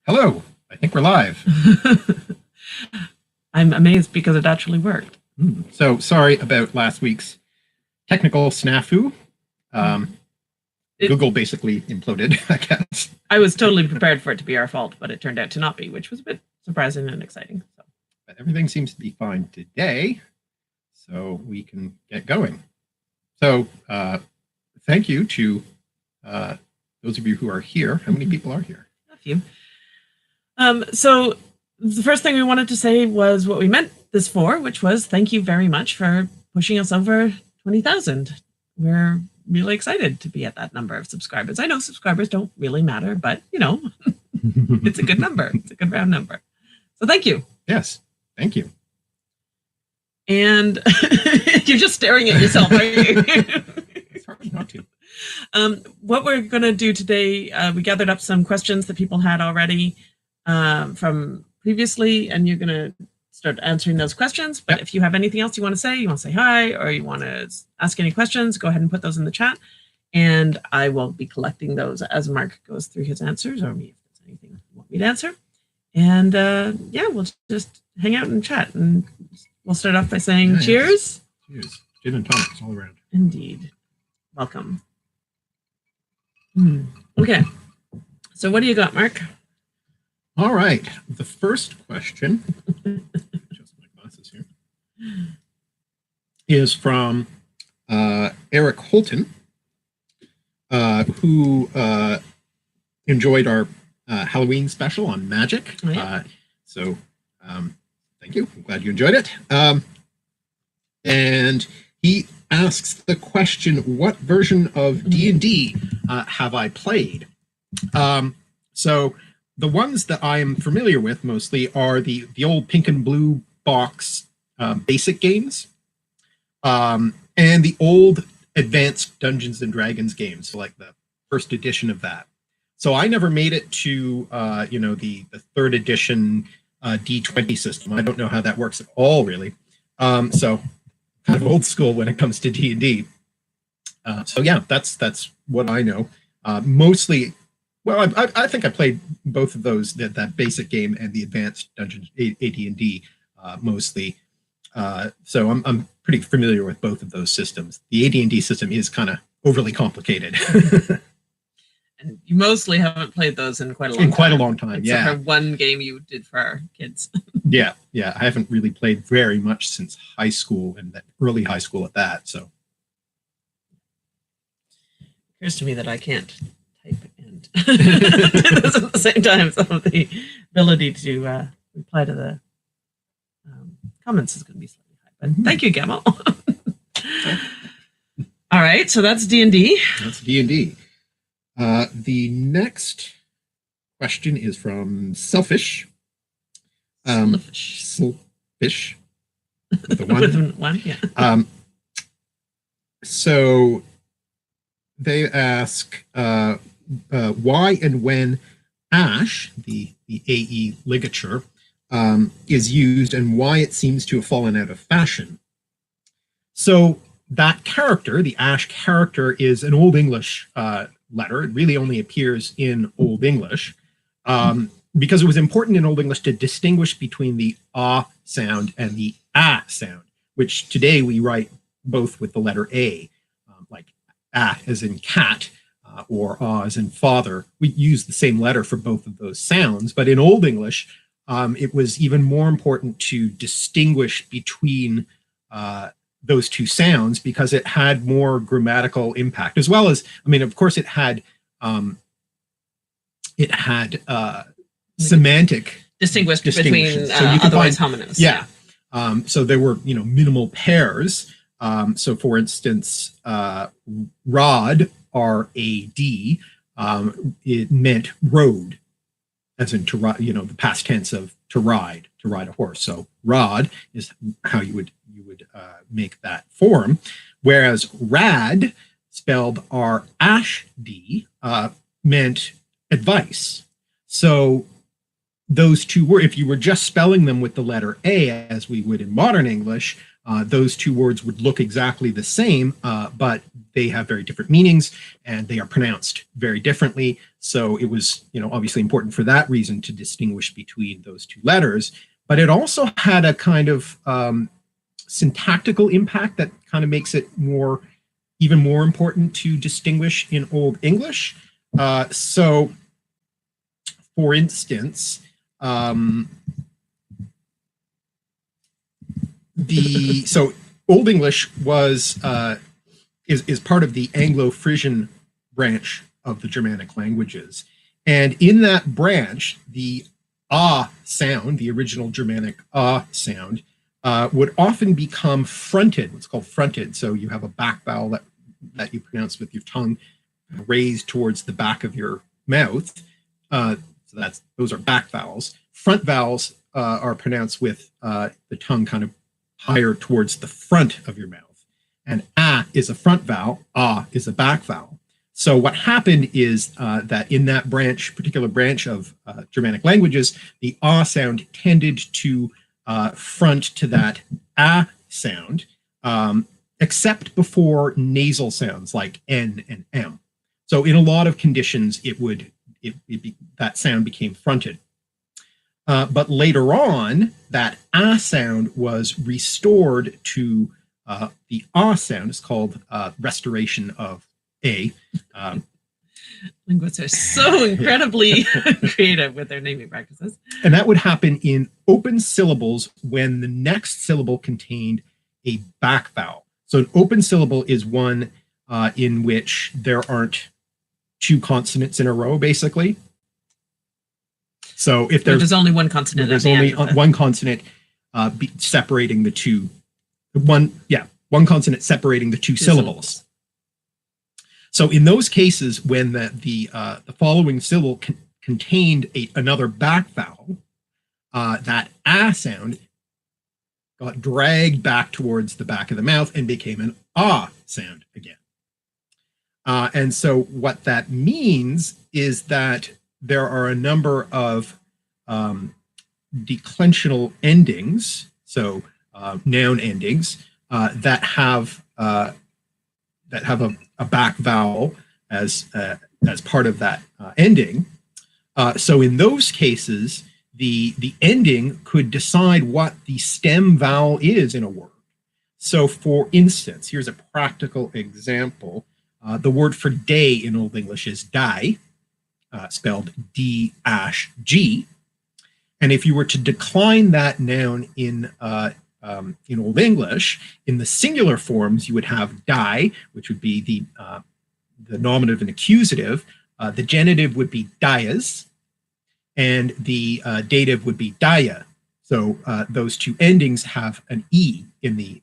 Hello, I think we're live. I'm amazed because it actually worked. So sorry about last week's technical snafu. Google basically imploded, I guess. I was totally prepared for it to be our fault, but it turned out to not be, which was a bit surprising and exciting. So. But everything seems to be fine today, so we can get going. So thank you to those of you who are here. How many people are here? A few. So the first thing we wanted to say was what we meant this for, which was thank you very much for pushing us over 20,000. We're really excited to be at that number of subscribers. I know subscribers don't really matter, but you know, it's a good number. It's a good round number. So thank you. Yes, thank you. And you're just staring at yourself, are you? It's hard not to. What we're going to do today, we gathered up some questions that people had already from previously, and you're going to start answering those questions. But if you have anything else you want to say hi, or you want to ask any questions, go ahead and put those in the chat. And I will be collecting those as Mark goes through his answers, or me if there's anything you want me to answer. And yeah, we'll just hang out and chat. And we'll start off by saying cheers. Cheers. Gin and tonics all around. Indeed. Welcome. Okay. So what do you got, Mark? All right. The first question, adjust my glasses here, is from Eric Holton, who enjoyed our Halloween special on magic. Oh, yeah. So thank you. I'm glad you enjoyed it. And he asks the question, what version of D&D have I played? So the ones that I am familiar with mostly are the old pink and blue box basic games, and the old advanced Dungeons and Dragons games, so like the first edition of that. So I never made it to the third edition D20 system. I don't know how that works at all, really. So kind of old school when it comes to D&D. So yeah, that's what I know. Mostly. Well, I think I played both of those, that basic game and the advanced Dungeons AD&D mostly. So I'm pretty familiar with both of those systems. The AD&D system is kind of overly complicated. And you mostly haven't played those in quite a long time. In quite a long time, Except for one game you did for our kids. Yeah. I haven't really played very much since high school, and that early high school at that. So it occurs to me that I can't type and do this at the same time. Some of the ability to reply to the comments is going to be slightly high. But thank you, Gamal. All right, so that's D&D. That's D&D. The next question is from Selfish. Selfish. With the one. With one, yeah. So they ask why and when ash, the AE ligature, is used, and why it seems to have fallen out of fashion. So that character, the ash character, is an Old English letter. It really only appears in Old English because it was important in Old English to distinguish between the ah sound and the ah sound, which today we write both with the letter A, like ah as in cat, or ah as in father. We use the same letter for both of those sounds, but in Old English, it was even more important to distinguish between those two sounds because it had more grammatical impact, as well as, I mean, of course, it had semantic distinguished between so you otherwise homonyms. Yeah. So there were, minimal pairs. So for instance, rod, R-A-D, it meant road, as in to ride, the past tense of to ride a horse. So rod is how you would make that form, whereas rad, spelled R-A-S-H-D, meant advice. So those two words, if you were just spelling them with the letter A, as we would in modern English, those two words would look exactly the same, but they have very different meanings and they are pronounced very differently. So it was, obviously important for that reason to distinguish between those two letters. But it also had a kind of syntactical impact that kind of makes it even more important to distinguish in Old English. So, for instance, so Old English is part of the Anglo-Frisian branch of the Germanic languages, and in that branch, the ah sound, the original Germanic ah sound, would often become fronted, what's called fronted. So you have a back vowel that you pronounce with your tongue raised towards the back of your mouth. So those are back vowels. Front vowels are pronounced with the tongue kind of higher towards the front of your mouth. And ah is a front vowel, ah is a back vowel. So what happened is that in that particular branch of Germanic languages, the ah sound tended to front to that ah sound, except before nasal sounds like n and m. So in a lot of conditions, that sound became fronted. But later on, that ah sound was restored to the ah sound. It's called restoration of a. Linguists are so incredibly creative with their naming practices. And that would happen in open syllables when the next syllable contained a back vowel. So an open syllable is one in which there aren't two consonants in a row, basically. So if there's only one consonant, there's only one consonant separating the two. One consonant separating the two syllables. So in those cases, when the following syllable contained another back vowel, that ah sound got dragged back towards the back of the mouth and became an ah sound again. And so what that means is that there are a number of declensional endings, so noun endings, that have a back vowel as part of that ending. So in those cases, the ending could decide what the stem vowel is in a word. So for instance, here's a practical example. The word for day in Old English is die, spelled D-G. And if you were to decline that noun in Old English, in the singular forms, you would have die, which would be the nominative and accusative. The genitive would be dias, and the dative would be dia. So those two endings have an E in the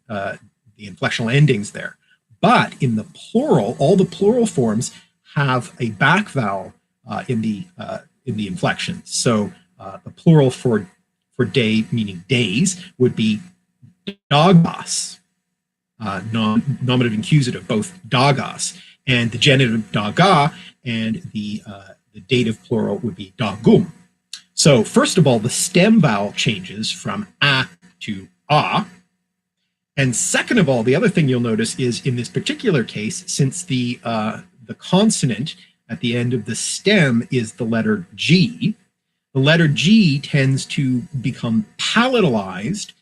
inflectional endings there. But in the plural, all the plural forms have a back vowel in the inflections. So the plural for day, meaning days, would be dagos, nominative and accusative, both dagos, and the genitive daga, and the dative plural would be dagum. So first of all, the stem vowel changes from a to a. And second of all, the other thing you'll notice is in this particular case, since the consonant at the end of the stem is the letter G, the letter G tends to become palatalized,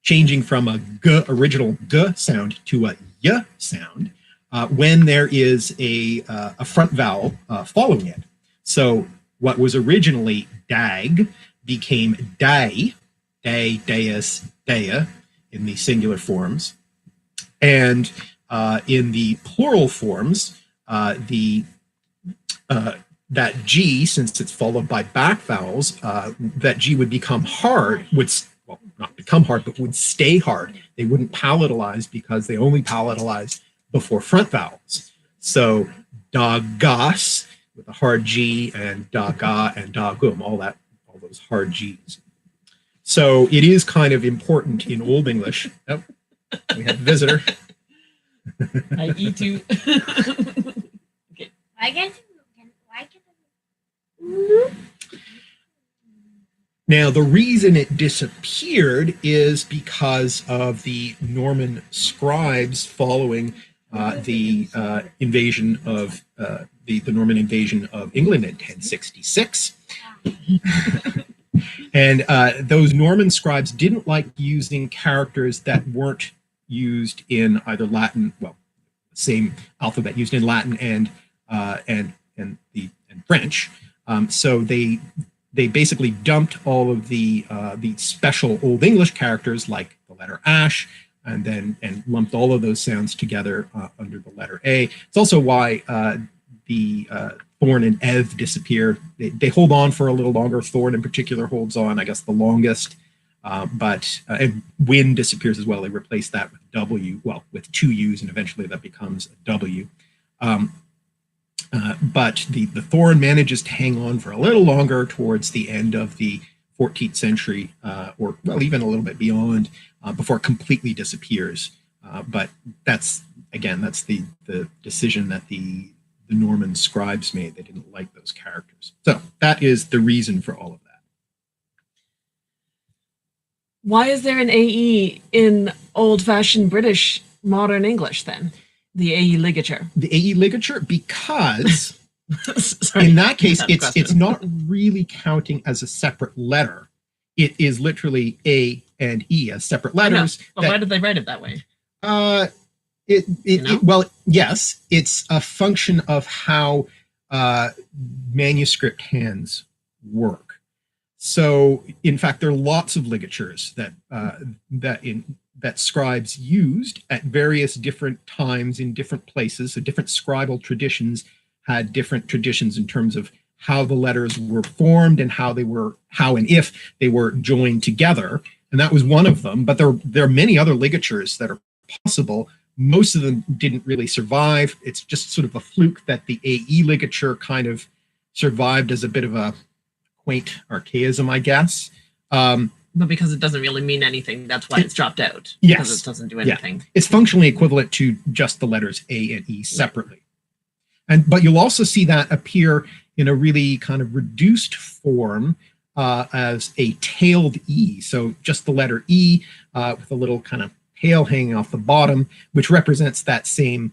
changing from a G, original G sound to a Y sound, when there is a front vowel following it. So what was originally dag became day, deus, dea in the singular forms. And in the plural forms, that G, since it's followed by back vowels, that G would become hard, not become hard, but would stay hard. They wouldn't palatalize because they only palatalized before front vowels. So dagas with a hard G, and daga and dagum, all those hard Gs. So it is kind of important in Old English. Oh, we have a visitor. Hi, Ayto. Okay. Now, the reason it disappeared is because of the Norman scribes following the invasion of the Norman invasion of England in 1066. And those Norman scribes didn't like using characters that weren't used in either Latin, well, same alphabet used in Latin and French. So they basically dumped all of the special Old English characters like the letter ash, and lumped all of those sounds together under the letter A. It's also why the Thorn and Ev disappear. They hold on for a little longer. Thorn in particular holds on, I guess, the longest. But Win disappears as well. They replace that with W, well, with two U's, and eventually that becomes a W. But the Thorn manages to hang on for a little longer towards the end of the 14th century, or well, even a little bit beyond, before it completely disappears. But that's the decision that the Norman scribes made. They didn't like those characters. So that is the reason for all of that. Why is there an AE in old-fashioned British modern English then? The AE ligature. The AE ligature, because in that case, it's not really counting as a separate letter. It is literally A and E as separate letters. But why did they write it that way? Well, yes, it's a function of how manuscript hands work. So, in fact, there are lots of ligatures that scribes used at various different times in different places. So, different scribal traditions had different traditions in terms of how the letters were formed and how and if they were joined together. And that was one of them. But there are many other ligatures that are possible. Most of them didn't really survive. It's just sort of a fluke that the AE ligature kind of survived as a bit of a quaint archaism, I guess. But because it doesn't really mean anything, that's why it's dropped out. Yes. Because it doesn't do anything. Yeah. It's functionally equivalent to just the letters A and E separately. But you'll also see that appear in a really kind of reduced form as a tailed E. So just the letter E with a little kind of tail hanging off the bottom, which represents that same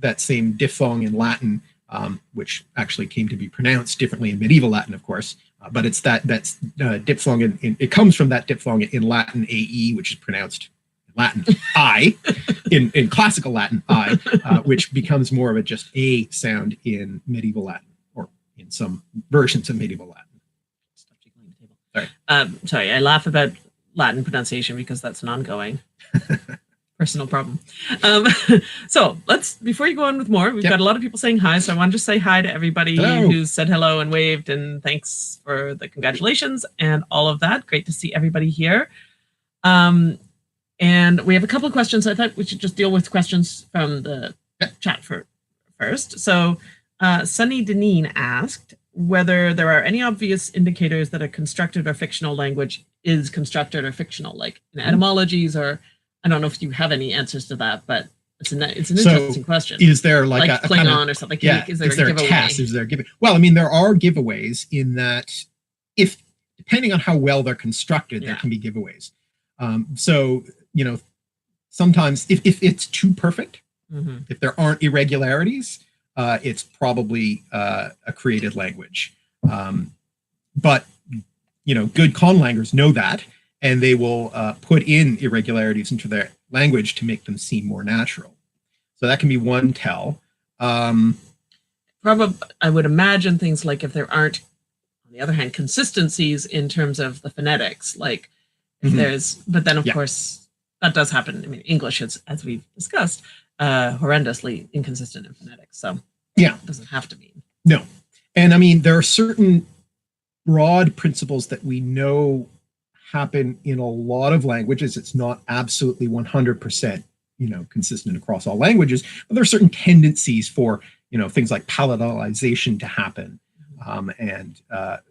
diphthong in Latin, which actually came to be pronounced differently in medieval Latin, of course. But it's that's diphthong. It comes from that diphthong in Latin AE, which is pronounced in Latin I, in classical Latin I, which becomes more of a just A sound in medieval Latin, or in some versions of medieval Latin. Sorry, I laugh about Latin pronunciation because that's an ongoing personal problem. So before you go on with more, we've got a lot of people saying hi. So I want to just say hi to everybody who's said hello and waved, and thanks for the congratulations and all of that. Great to see everybody here. And we have a couple of questions. I thought we should just deal with questions from the chat first. So Sunny Deneen asked whether there are any obvious indicators that a constructed or fictional language is constructed or fictional, like in etymologies, or I don't know if you have any answers to that, but it's an interesting question. Is there like a Klingon kind of, or something? Is there a giveaway? Test? Is there a giveaway? Well, I mean, there are giveaways in that if depending on how well they're constructed, there can be giveaways. So sometimes if it's too perfect, if there aren't irregularities, it's probably a created language. But good conlangers know that, and they will put in irregularities into their language to make them seem more natural. So that can be one tell. Probably, I would imagine things like if there aren't, on the other hand, consistencies in terms of the phonetics, like if there's, but then of course that does happen. I mean, English is, as we've discussed, horrendously inconsistent in phonetics. So it doesn't have to mean. No. And I mean, there are certain broad principles that we know happen in a lot of languages. It's not absolutely 100%, consistent across all languages, but there are certain tendencies for, things like palatalization to happen.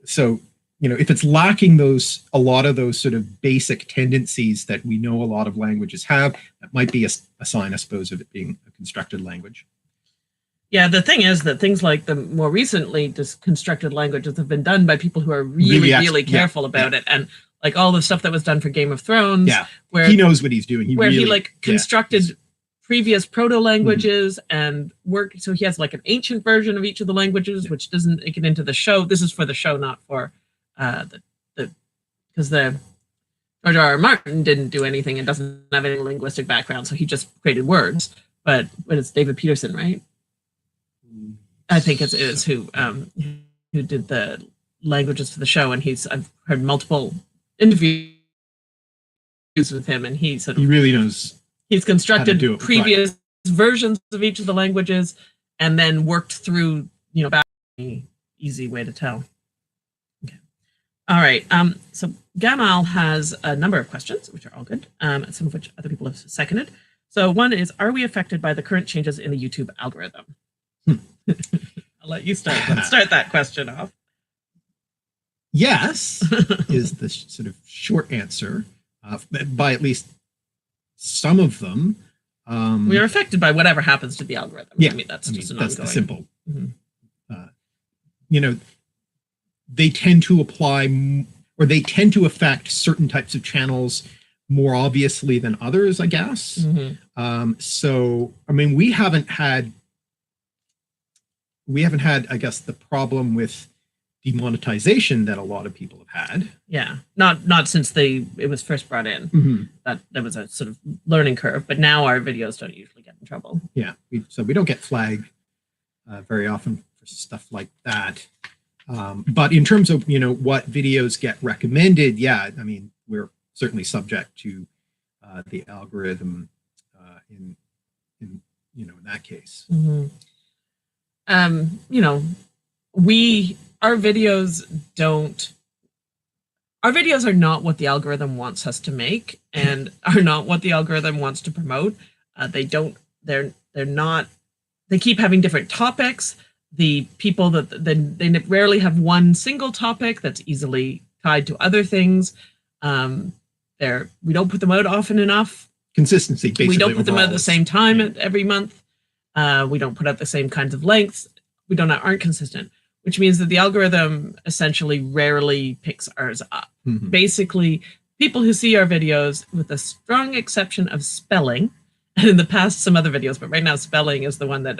So, if it's lacking a lot of those sort of basic tendencies that we know a lot of languages have, that might be a sign, I suppose, of it being a constructed language. Yeah, the thing is that things like the more recently just constructed languages have been done by people who are really careful about it. And like all the stuff that was done for Game of Thrones, where he knows what he's doing. He like constructed previous proto languages and worked. So he has like an ancient version of each of the languages, which doesn't get into the show. This is for the show, not for because the George R. R. Martin didn't do anything and doesn't have any linguistic background, so he just created words. But it's David Peterson, right? I think it is who did the languages for the show, and I've heard multiple interviews with him, and he really knows. He's constructed previous versions of each of the languages, and then worked through back easy way to tell. Okay, all right. So Gamal has a number of questions, which are all good, some of which other people have seconded. So one is, are we affected by the current changes in the YouTube algorithm? I'll let you start. Let's start that question off. Yes, is the sort of short answer, by at least some of them. We are affected by whatever happens to the algorithm. Yeah, that's the simple. They tend to apply, or they tend to affect certain types of channels more obviously than others, I guess. So, I mean, we haven't had, I guess, the problem with demonetization that a lot of people have had. Yeah, not since it was first brought in. That there was a sort of learning curve, but now our videos don't usually get in trouble. Yeah, so we don't get flagged very often for stuff like that. But in terms of what videos get recommended, yeah, I mean, we're certainly subject to the algorithm in that case. Our videos are not what the algorithm wants us to make, and are not what the algorithm wants to promote. They're not. They keep having different topics. The people they rarely have one single topic that's easily tied to other things. We don't put them out often enough. Consistency, basically. We don't put them out at the same time every month. We don't put out the same kinds of lengths. We aren't consistent, which means that the algorithm essentially rarely picks ours up. Basically, people who see our videos, with a strong exception of spelling, and in the past some other videos, but right now spelling is the one that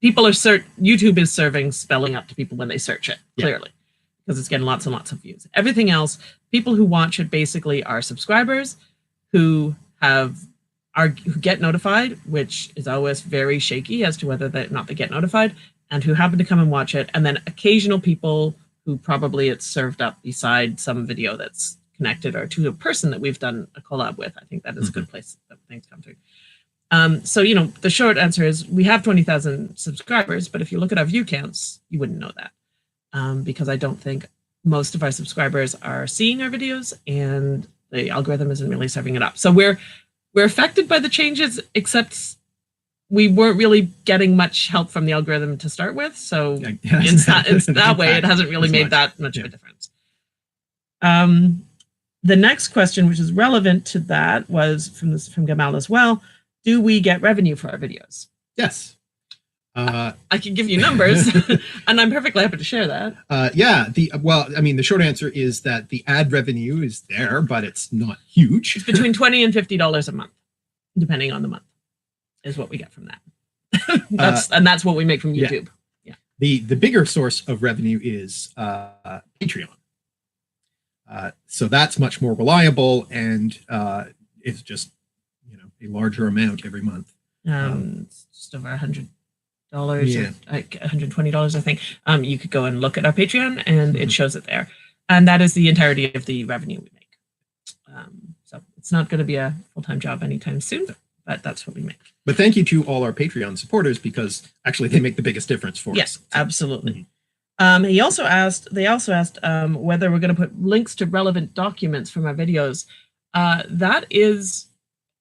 YouTube is serving spelling up to people when they search it, clearly, because it's getting lots and lots of views. Everything else, people who watch it basically are subscribers who get notified, which is always very shaky as to whether they get notified, and who happen to come and watch it, and then occasional people who probably it's served up beside some video that's connected or to a person that we've done a collab with. I think that is a good place that things come through. So, the short answer is we have 20,000 subscribers, but if you look at our view counts, you wouldn't know that, because I don't think most of our subscribers are seeing our videos, and the algorithm isn't really serving it up. So we're affected by the changes, except we weren't really getting much help from the algorithm to start with. So in that way, it hasn't really made that much of a difference. The next question, which is relevant to that, was from Gamal as well. Do we get revenue for our videos? Yes. I can give you numbers, and I'm perfectly happy to share that. The short answer is that the ad revenue is there, but it's not huge. It's between $20 and $50 a month, depending on the month, is what we get from that. That's what we make from YouTube. Yeah. The bigger source of revenue is Patreon. So that's much more reliable, and it's just a larger amount every month. It's just over $100. Like $120, I think. You could go and look at our Patreon, and it shows it there, and that is the entirety of the revenue we make. So it's not going to be a full-time job anytime soon, but that's what we make. But thank you to all our Patreon supporters, because actually they make the biggest difference for us. Yes, absolutely. They also asked whether we're going to put links to relevant documents from our videos.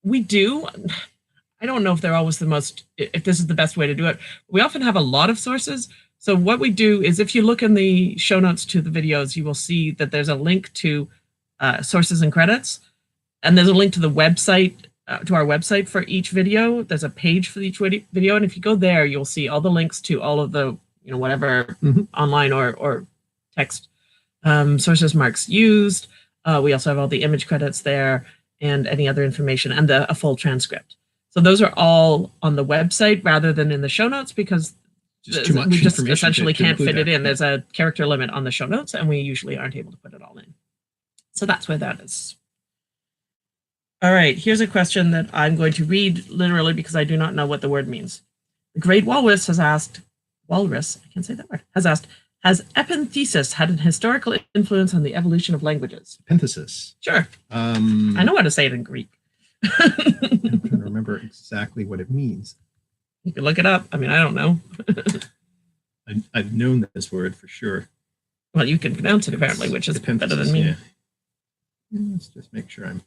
We do. I don't know if they're always if this is the best way to do it. We often have a lot of sources. So what we do is, if you look in the show notes to the videos, you will see that there's a link to sources and credits, and there's a link to the website to our website for each video. There's a page for each video, and if you go there, you'll see all the links to all of the, whatever online or text sources marks used. We also have all the image credits there and any other information and a full transcript. So those are all on the website rather than in the show notes, because too much we just information essentially to can't fit include it in. that. There's a character limit on the show notes, and we usually aren't able to put it all in. So that's where that is. All right, here's a question that I'm going to read literally because I do not know what the word means. The Great Walrus has asked, I can't say that word, has asked, has epenthesis had an historical influence on the evolution of languages? Epenthesis. Sure. I know how to say it in Greek. I'm trying to remember exactly what it means. You can look it up. I mean, I don't know. I've known this word for sure. Well, you can pronounce it apparently, which is better than me. Yeah. Let's just make sure I'm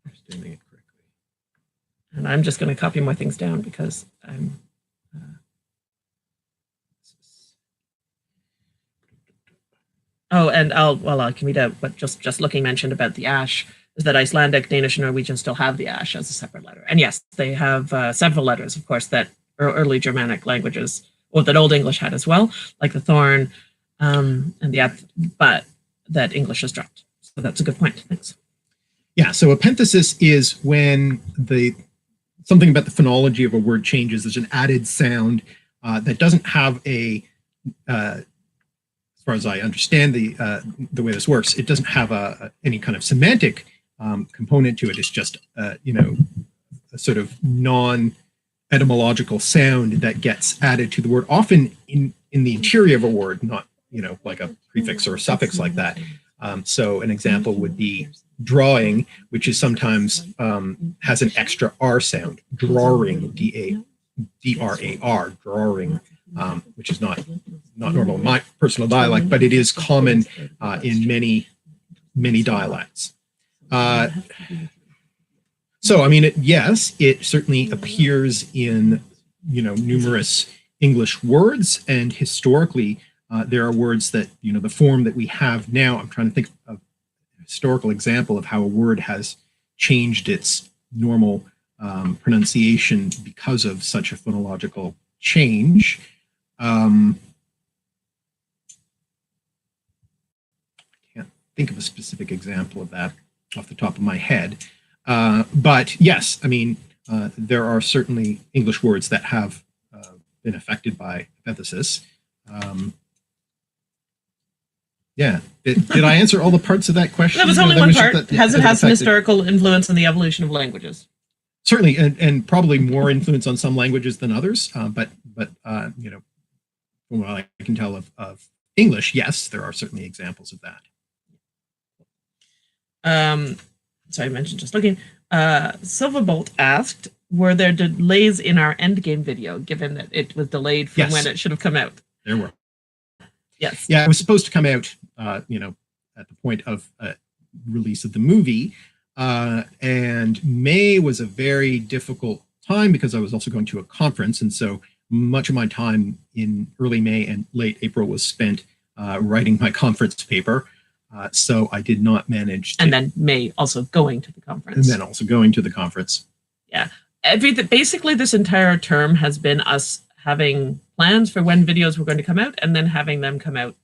understanding it correctly. And I'm just going to copy more things down because I'm... Oh, and I can read out what just looking mentioned about the ash is that Icelandic, Danish, and Norwegian still have the ash as a separate letter. And yes, they have several letters, of course, that early Germanic languages, or that Old English had as well, like the thorn and the but that English has dropped. So that's a good point. Thanks. Yeah, so epenthesis is when something about the phonology of a word changes. There's an added sound that doesn't have a as far as I understand the way this works, it doesn't have any kind of semantic component to it. It's just a sort of non-etymological sound that gets added to the word, often in the interior of a word, not like a prefix or a suffix like that. So an example would be drawing, which is sometimes has an extra R sound. Drawing, D-R-A-R, drawing. Which is not normal in my personal dialect, but it is common in many dialects. So, I mean, yes, it certainly appears in numerous English words, and historically there are words that the form that we have now. I'm trying to think of a historical example of how a word has changed its normal pronunciation because of such a phonological change. I can't think of a specific example of that off the top of my head. But yes, I mean, there are certainly English words that have been affected by epenthesis. Yeah. Did I answer all the parts of that question? That was only one part. Has it an historical influence on the evolution of languages? Certainly, and probably more influence on some languages than others. But from what I can tell of English, yes, there are certainly examples of that. So I mentioned just looking. Silverbolt asked, were there delays in our endgame video, given that it was delayed from when it should have come out? There were. Yes. Yeah, it was supposed to come out, at the point of release of the movie. And May was a very difficult time because I was also going to a conference. And so much of my time in early May and late April was spent writing my conference paper. So I did not manage to... And then May also going to the conference. Yeah. Basically, this entire term has been us having plans for when videos were going to come out and then having them come out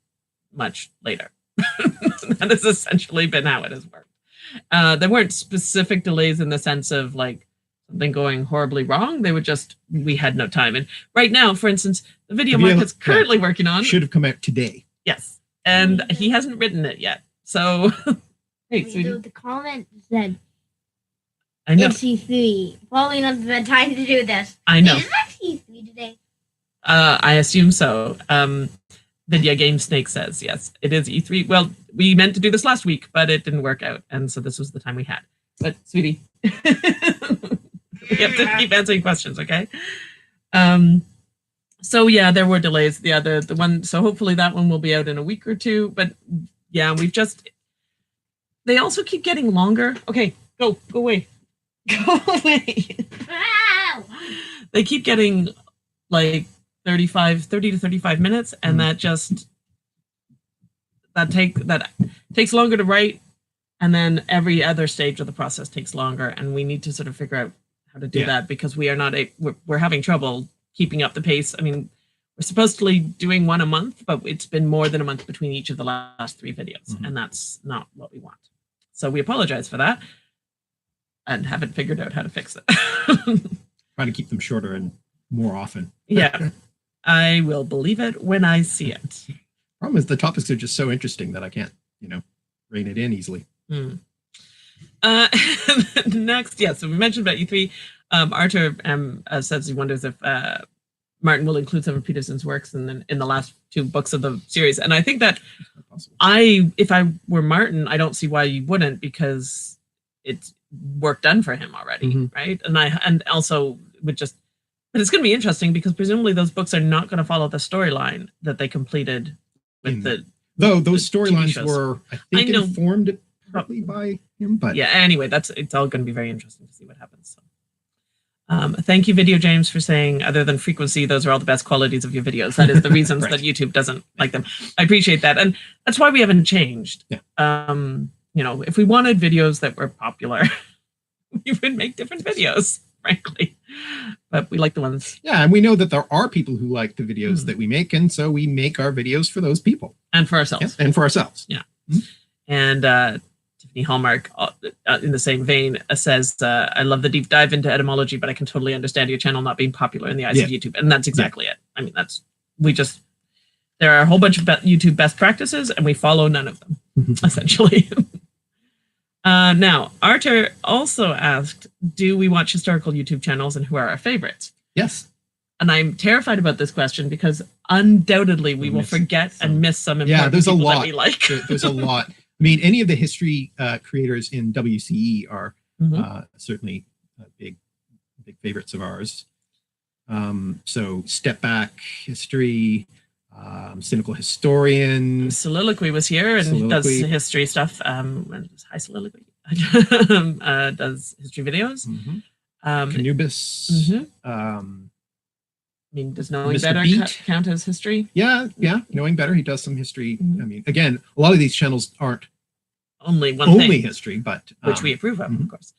much later. That has essentially been how it has worked. There weren't specific delays in the sense of like something going horribly wrong. They were just, we had no time. And right now, for instance, the video Mark is currently working on should have come out today. Yes. And he hasn't written it yet. So, hey, the comment said, I know. It's E3. Probably not the time to do this. I know. Is that E3 today? I assume so. Video Game Snake says, yes, it is E3. Well, we meant to do this last week, but it didn't work out. And so this was the time we had. But, sweetie, we have to keep answering questions, okay? So, yeah, there were delays. Yeah, the one, so hopefully that one will be out in a week or two. But, yeah, they also keep getting longer. Okay, go away. Go away. They keep getting, like, 30 to 35 minutes, and that takes longer to write, And then every other stage of the process takes longer, and we need to sort of figure out how to do that because we are not we're having trouble keeping up the pace. I mean, we're supposedly doing one a month, but it's been more than a month between each of the last 3 videos, and that's not what we want. So we apologize for that and haven't figured out how to fix it. Trying to keep them shorter and more often. Yeah, I will believe it when I see it. Problem is the topics are just so interesting that I can't, rein it in easily. Next, so we mentioned about E3. Arthur says he wonders if Martin will include some of Peterson's works in the last 2 books of the series. And I think that if I were Martin, I don't see why you wouldn't, because it's work done for him already, right? And also would just, but it's going to be interesting because presumably those books are not going to follow the storyline that they completed with Though those storylines were, I think, informed partly by him, but yeah. Anyway, it's all going to be very interesting to see what happens. So. Thank you, Video James, for saying, other than frequency, those are all the best qualities of your videos. That is the reasons that YouTube doesn't like them. I appreciate that. And that's why we haven't changed. Yeah. If we wanted videos that were popular, we would make different videos, frankly. But we like the ones. Yeah, and we know that there are people who like the videos that we make, and so we make our videos for those people. And for ourselves. Yes, and for ourselves. Yeah. And Tiffany Hallmark, in the same vein, says, I love the deep dive into etymology, but I can totally understand your channel not being popular in the eyes of YouTube. And that's exactly it. I mean, there are a whole bunch of YouTube best practices, and we follow none of them, essentially. Now, Arthur also asked, do we watch historical YouTube channels, and who are our favorites? Yes. And I'm terrified about this question because undoubtedly we will forget and miss some important there's a people lot. that we like. There's a lot. I mean, any of the history creators in WCE are certainly big favorites of ours. So Step Back History, Cynical Historian. Soliloquy was here and does history stuff. Hi, Soliloquy. Does history videos. Canubis. I mean, does Knowing Mr. Better count as history? Yeah. Knowing Better. He does some history. I mean, again, a lot of these channels aren't only history, but which we approve of course.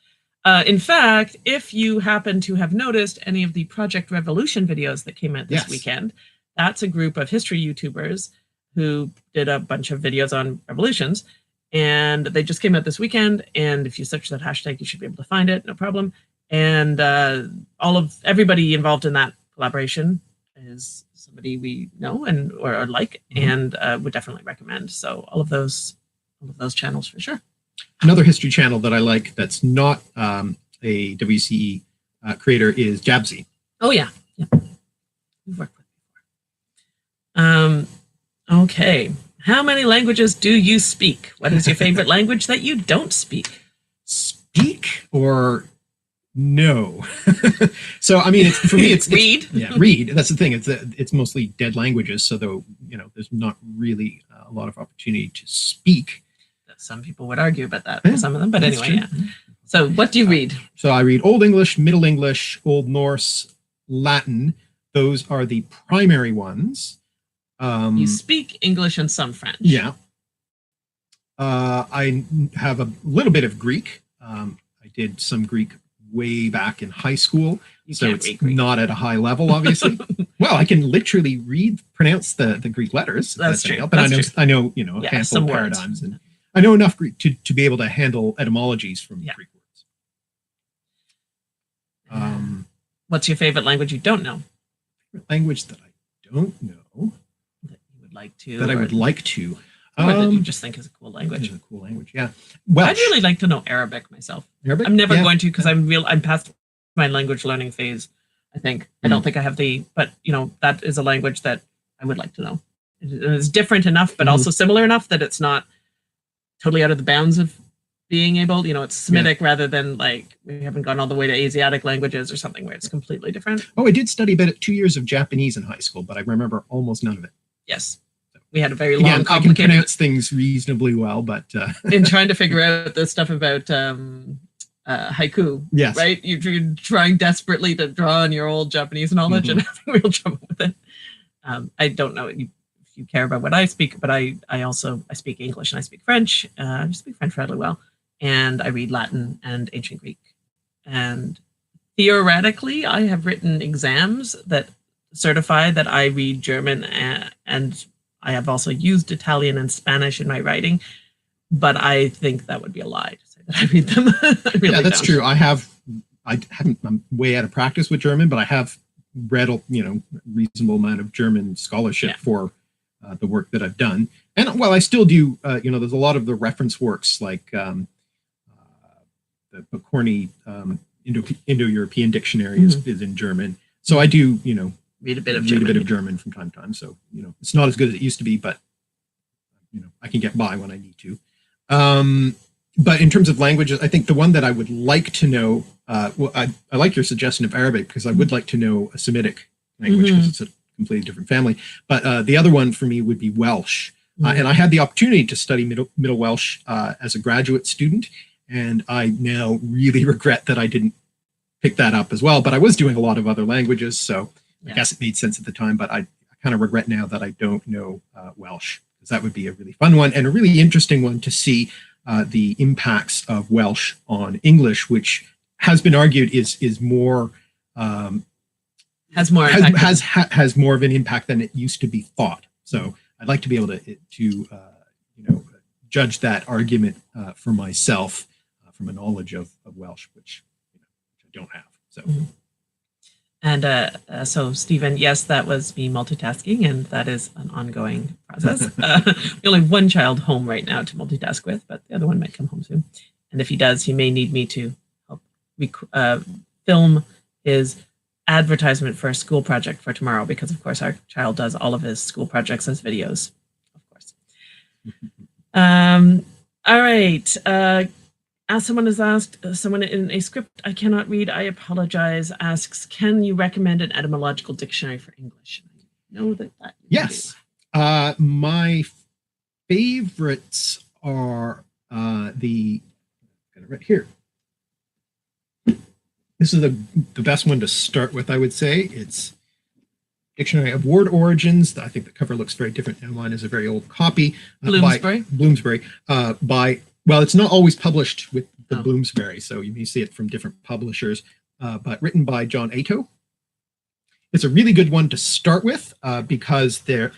In fact, if you happen to have noticed any of the Project Revolution videos that came out this weekend, that's a group of history YouTubers who did a bunch of videos on revolutions, and they just came out this weekend. And if you search that hashtag, you should be able to find it, no problem. And everybody involved in that collaboration is somebody we know or like, and would definitely recommend. So all of those channels for sure. Another history channel that I like that's not a WCE creator is Jabsy. Oh yeah. We've worked with before. Okay. How many languages do you speak? What is your favorite language that you don't speak? Speak or no? So I mean, for me, it's read. Read. That's the thing. It's mostly dead languages. So though there's not really a lot of opportunity to speak. Some people would argue about that for some of them, but anyway, So what do you read? So I read Old English, Middle English, Old Norse, Latin. Those are the primary ones. You speak English and some French. Yeah. I have a little bit of Greek. I did some Greek way back in high school. So it's not at a high level, obviously. Well, I can literally pronounce the Greek letters. That's true. But I know a handful of paradigms, and I know enough Greek to be able to handle etymologies from Greek words. What's your favorite language you don't know? Language that I don't know. That you would like to. That I would like to. Or that you just think is a cool language. Is a cool language, yeah. Welsh. I'd really like to know Arabic myself. Arabic? I'm never going to because I'm past my language learning phase. I think I don't think I have but that is a language that I would like to know. It's different enough, but also similar enough that it's not totally out of the bounds of being able. It's Semitic rather than we haven't gone all the way to Asiatic languages or something where it's completely different. Oh, I did study about 2 years of Japanese in high school, but I remember almost none of it. Yes. We had a very long, complicated... I can pronounce things reasonably well, but... in trying to figure out the stuff about haiku, yes, right? You're trying desperately to draw on your old Japanese knowledge and having real trouble with it. I don't know if you care about what I speak, but I speak English and I speak French. I speak French fairly well. and I read Latin and ancient Greek. And theoretically, I have written exams that certify that I read German, and I have also used Italian and Spanish in my writing. But I think that would be a lie to say that I read them. I really Yeah, that's don't. true. I'm way out of practice with German, but I have read a reasonable amount of German scholarship for the work that I've done. And well, I still do. There's a lot of the reference works like the Corny Indo-European dictionary is in German. So I do read a bit of German from time to time. So it's not as good as it used to be, but I can get by when I need to. But in terms of languages, I think the one that I would like to know, I like your suggestion of Arabic because I would like to know a Semitic language because it's a completely different family. But the other one for me would be Welsh. And I had the opportunity to study Middle Welsh as a graduate student. And I now really regret that I didn't pick that up as well. But I was doing a lot of other languages. So I guess it made sense at the time. But I kind of regret now that I don't know Welsh, because that would be a really fun one and a really interesting one to see the impacts of Welsh on English, which has been argued is more has more of an impact than it used to be thought. So I'd like to be able to judge that argument for myself from a knowledge of Welsh, which I don't have. So. And so, Stephen, yes, that was me multitasking, and that is an ongoing process. We only have one child home right now to multitask with, but the other one might come home soon. And if he does, he may need me to help film his advertisement for a school project for tomorrow, because, of course, our child does all of his school projects as videos, of course. All right. Someone has asked, someone in a script I cannot read, I apologize, asks, can you recommend an etymological dictionary for English? I know that. Yes. My favorites are got it right here. This is the best one to start with, I would say. It's Dictionary of Word Origins. I think the cover looks very different now. Mine is a very old copy. Bloomsbury. Well, it's not always published with the Bloomsbury, so you may see it from different publishers, but written by John Ayto. It's a really good one to start with because the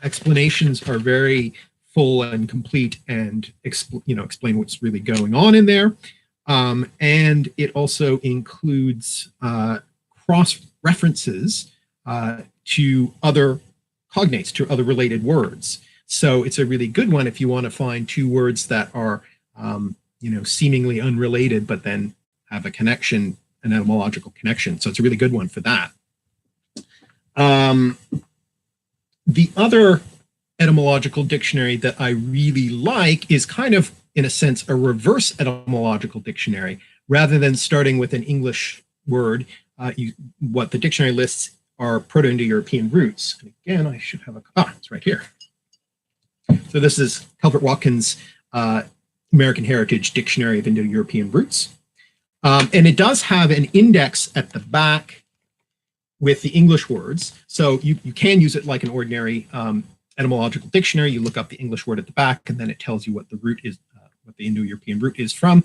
explanations are very full and complete and explain what's really going on in there. And it also includes cross-references to other cognates, to other related words. So it's a really good one if you want to find two words that are, seemingly unrelated, but then have a connection, an etymological connection. So it's a really good one for that. The other etymological dictionary that I really like is kind of, in a sense, a reverse etymological dictionary. Rather than starting with an English word, what the dictionary lists are Proto-Indo-European roots. And again, I should have it's right here. So this is Calvert Watkins' American Heritage Dictionary of Indo-European Roots. And it does have an index at the back with the English words. So you can use it like an ordinary etymological dictionary. You look up the English word at the back, and then it tells you what the root is, what the Indo-European root is from.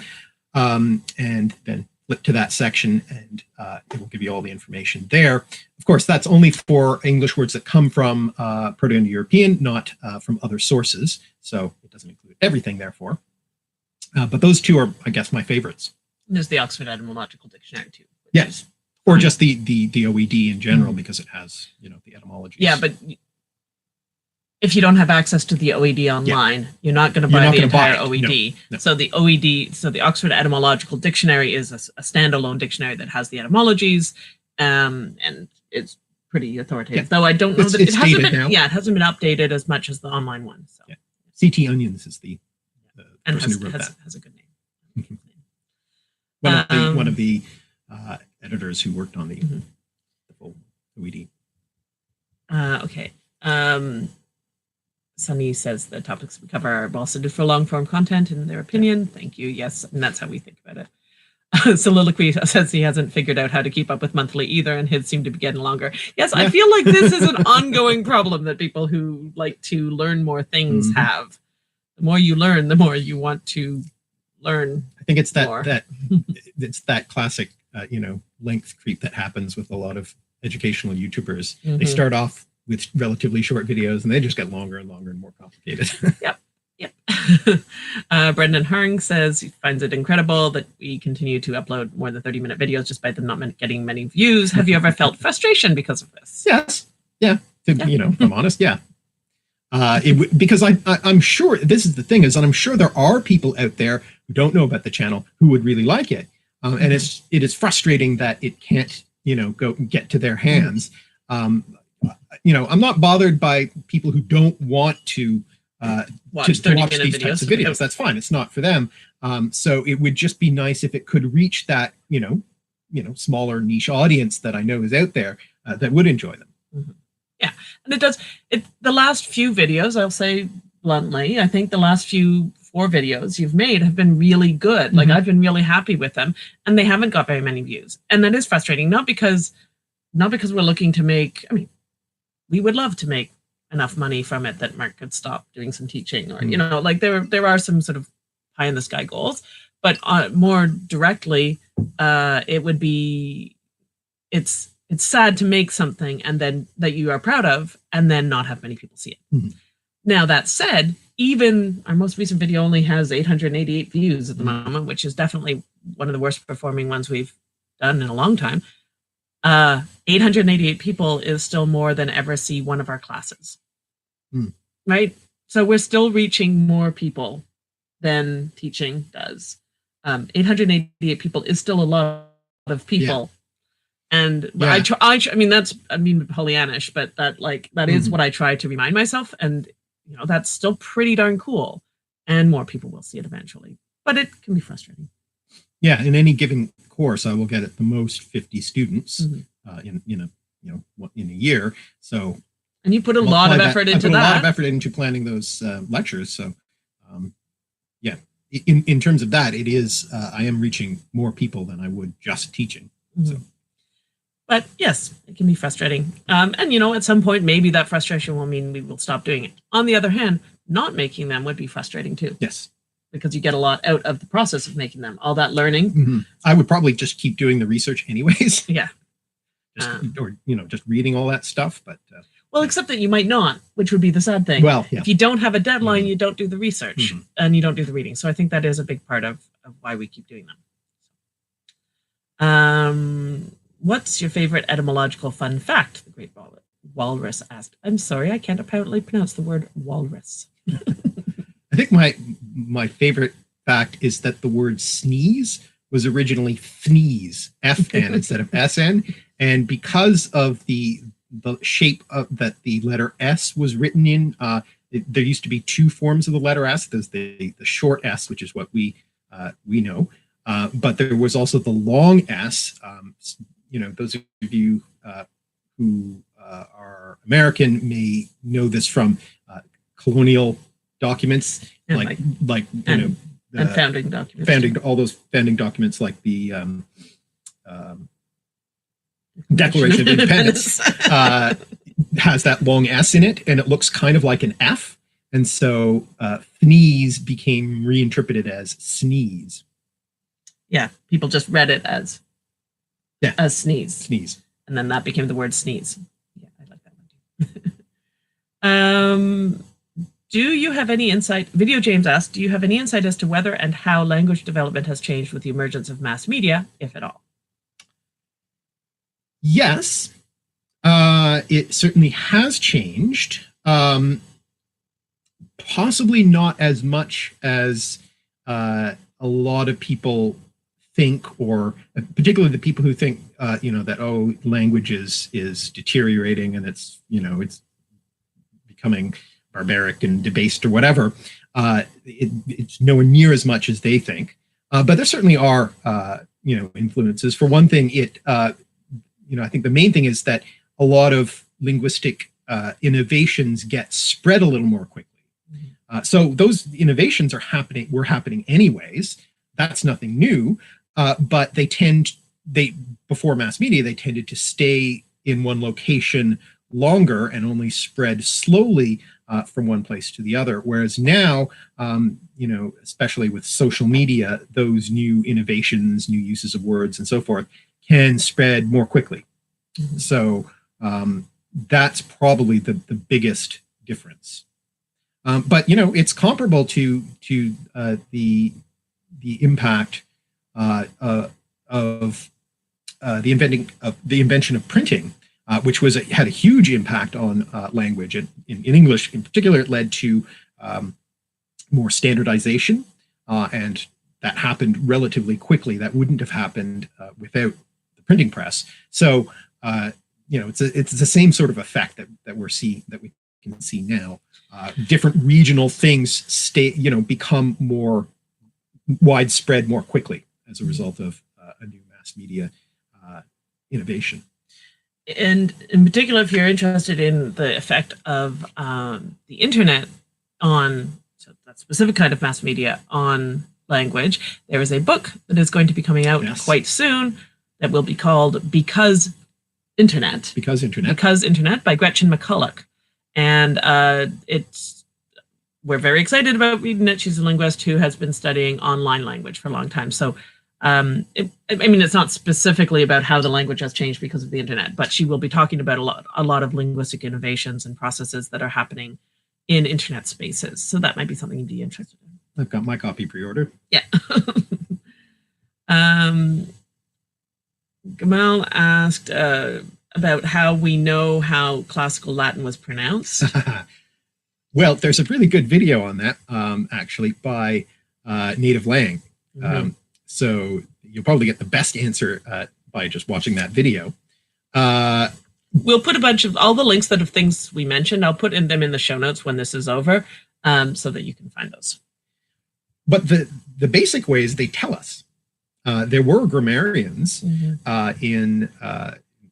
And then flip to that section, and it will give you all the information there. Of course, that's only for English words that come from Proto-Indo-European, not from other sources. So it doesn't include everything, therefore. But those two are, I guess, my favorites. There's the Oxford Etymological Dictionary, too. Yes. Or just the OED in general, because it has, the etymology. Yeah, but if you don't have access to the OED online, you're not going to buy the entire OED. No. So the OED, so the Oxford Etymological Dictionary is a standalone dictionary that has the etymologies, and it's pretty authoritative. Though I don't know that it hasn't been. Now. Yeah, it hasn't been updated as much as the online one. So CT Onions is the person who wrote that. Has a good name. One of the editors who worked on the full OED. Okay. Sunny says the topics we cover are well suited for long form content, in their opinion. Thank you. Yes, and that's how we think about it. Soliloquy says he hasn't figured out how to keep up with monthly either, and his seem to be getting longer. Yes, I feel like this is an ongoing problem that people who like to learn more things have. The more you learn, the more you want to learn. I think it's more. it's that classic, length creep that happens with a lot of educational YouTubers. They start off with relatively short videos and they just get longer and longer and more complicated. Yep. Brendan Hung says he finds it incredible that we continue to upload more than 30-minute videos despite them not getting many views. Have you ever felt frustration because of this? Yes. Yeah. If I'm honest, yeah. Because I'm sure this is the thing is, and I'm sure there are people out there who don't know about the channel who would really like it, and it is frustrating that it can't go get to their hands. I'm not bothered by people who don't want to watch these types of videos. That's fine. It's not for them. So it would just be nice if it could reach that smaller niche audience that I know is out there that would enjoy them. Yeah, and it does. The last few videos, I'll say bluntly, I think the last 4 videos you've made have been really good. Like I've been really happy with them, and they haven't got very many views, and that is frustrating. Not because we're looking to make. I mean, we would love to make enough money from it that Mark could stop doing some teaching, or like there are some sort of pie in the sky goals, but more directly, it would be it's sad to make something and then that you are proud of and then not have many people see it. Now that said, even our most recent video only has 888 views at the moment, which is definitely one of the worst performing ones we've done in a long time. 888 people is still more than ever see one of our classes. Right? So we're still reaching more people than teaching does. 888 people is still a lot of people. Yeah. And I mean, that's Pollyannish, but that is what I try to remind myself. And, that's still pretty darn cool. And more people will see it eventually, but it can be frustrating. Yeah. In any given course, I will get at the most 50 students in a year. So, and you put a lot of effort into that. A lot of effort into planning those lectures. So, in terms of that, it is, I am reaching more people than I would just teaching. So. But yes, it can be frustrating. And, at some point, maybe that frustration will mean we will stop doing it. On the other hand, not making them would be frustrating too. Yes. Because you get a lot out of the process of making them, all that learning. I would probably just keep doing the research anyways. Yeah. Just reading all that stuff. But well, except that you might not, which would be the sad thing. Well, yeah. If you don't have a deadline, you don't do the research and you don't do the reading. So I think that is a big part of why we keep doing them. What's your favorite etymological fun fact? The Great Walrus asked. I'm sorry, I can't apparently pronounce the word walrus. I think my favorite fact is that the word sneeze was originally fneeze, FN instead of SN, and because of the shape that the letter S was written in, there used to be 2 forms of the letter S. There's the short S, which is what we know, but there was also the long S. Those of you who are American may know this from colonial documents, and founding documents. All those founding documents, like the Declaration of Independence, has that long S in it, and it looks kind of like an F, and so fneeze became reinterpreted as sneeze. Yeah, people just read it as sneeze, and then that became the word sneeze. Yeah, I like that one too. Do you have any insight? Video James asked, do you have any insight as to whether and how language development has changed with the emergence of mass media, if at all? Yes, it certainly has changed. Possibly not as much as a lot of people think, or particularly the people who think, that language is deteriorating and it's becoming barbaric and debased or whatever. It's nowhere near as much as they think. But there certainly are, influences. For one thing, I think the main thing is that a lot of linguistic innovations get spread a little more quickly. So those innovations were happening anyways. That's nothing new. But before mass media, they tended to stay in one location longer and only spread slowly from one place to the other. Whereas now, especially with social media, those new innovations, new uses of words and so forth can spread more quickly. Mm-hmm. So that's probably the biggest difference. But it's comparable to the impact of the invention of printing, which had a huge impact on language. And in English, in particular, it led to more standardization, and that happened relatively quickly. That wouldn't have happened without the printing press. So it's the same sort of effect that we can see now. Different regional things become more widespread more quickly as a result of a new mass media innovation. And in particular, if you're interested in the effect of the internet on that specific kind of mass media on language, there is a book that is going to be coming out quite soon that will be called Because Internet by Gretchen McCulloch. And we're very excited about reading it. She's a linguist who has been studying online language for a long time. So it's not specifically about how the language has changed because of the internet, but she will be talking about a lot of linguistic innovations and processes that are happening in internet spaces. So that might be something you'd be interested in. I've got my copy pre-ordered. Yeah. Gamal asked about how we know how classical Latin was pronounced. Well, there's a really good video on that, actually, by Native Lang. Mm-hmm. So you'll probably get the best answer by just watching that video. We'll put a bunch of all the links of things we mentioned. I'll put them in the show notes when this is over, so that you can find those. But the basic ways they tell us. There were grammarians in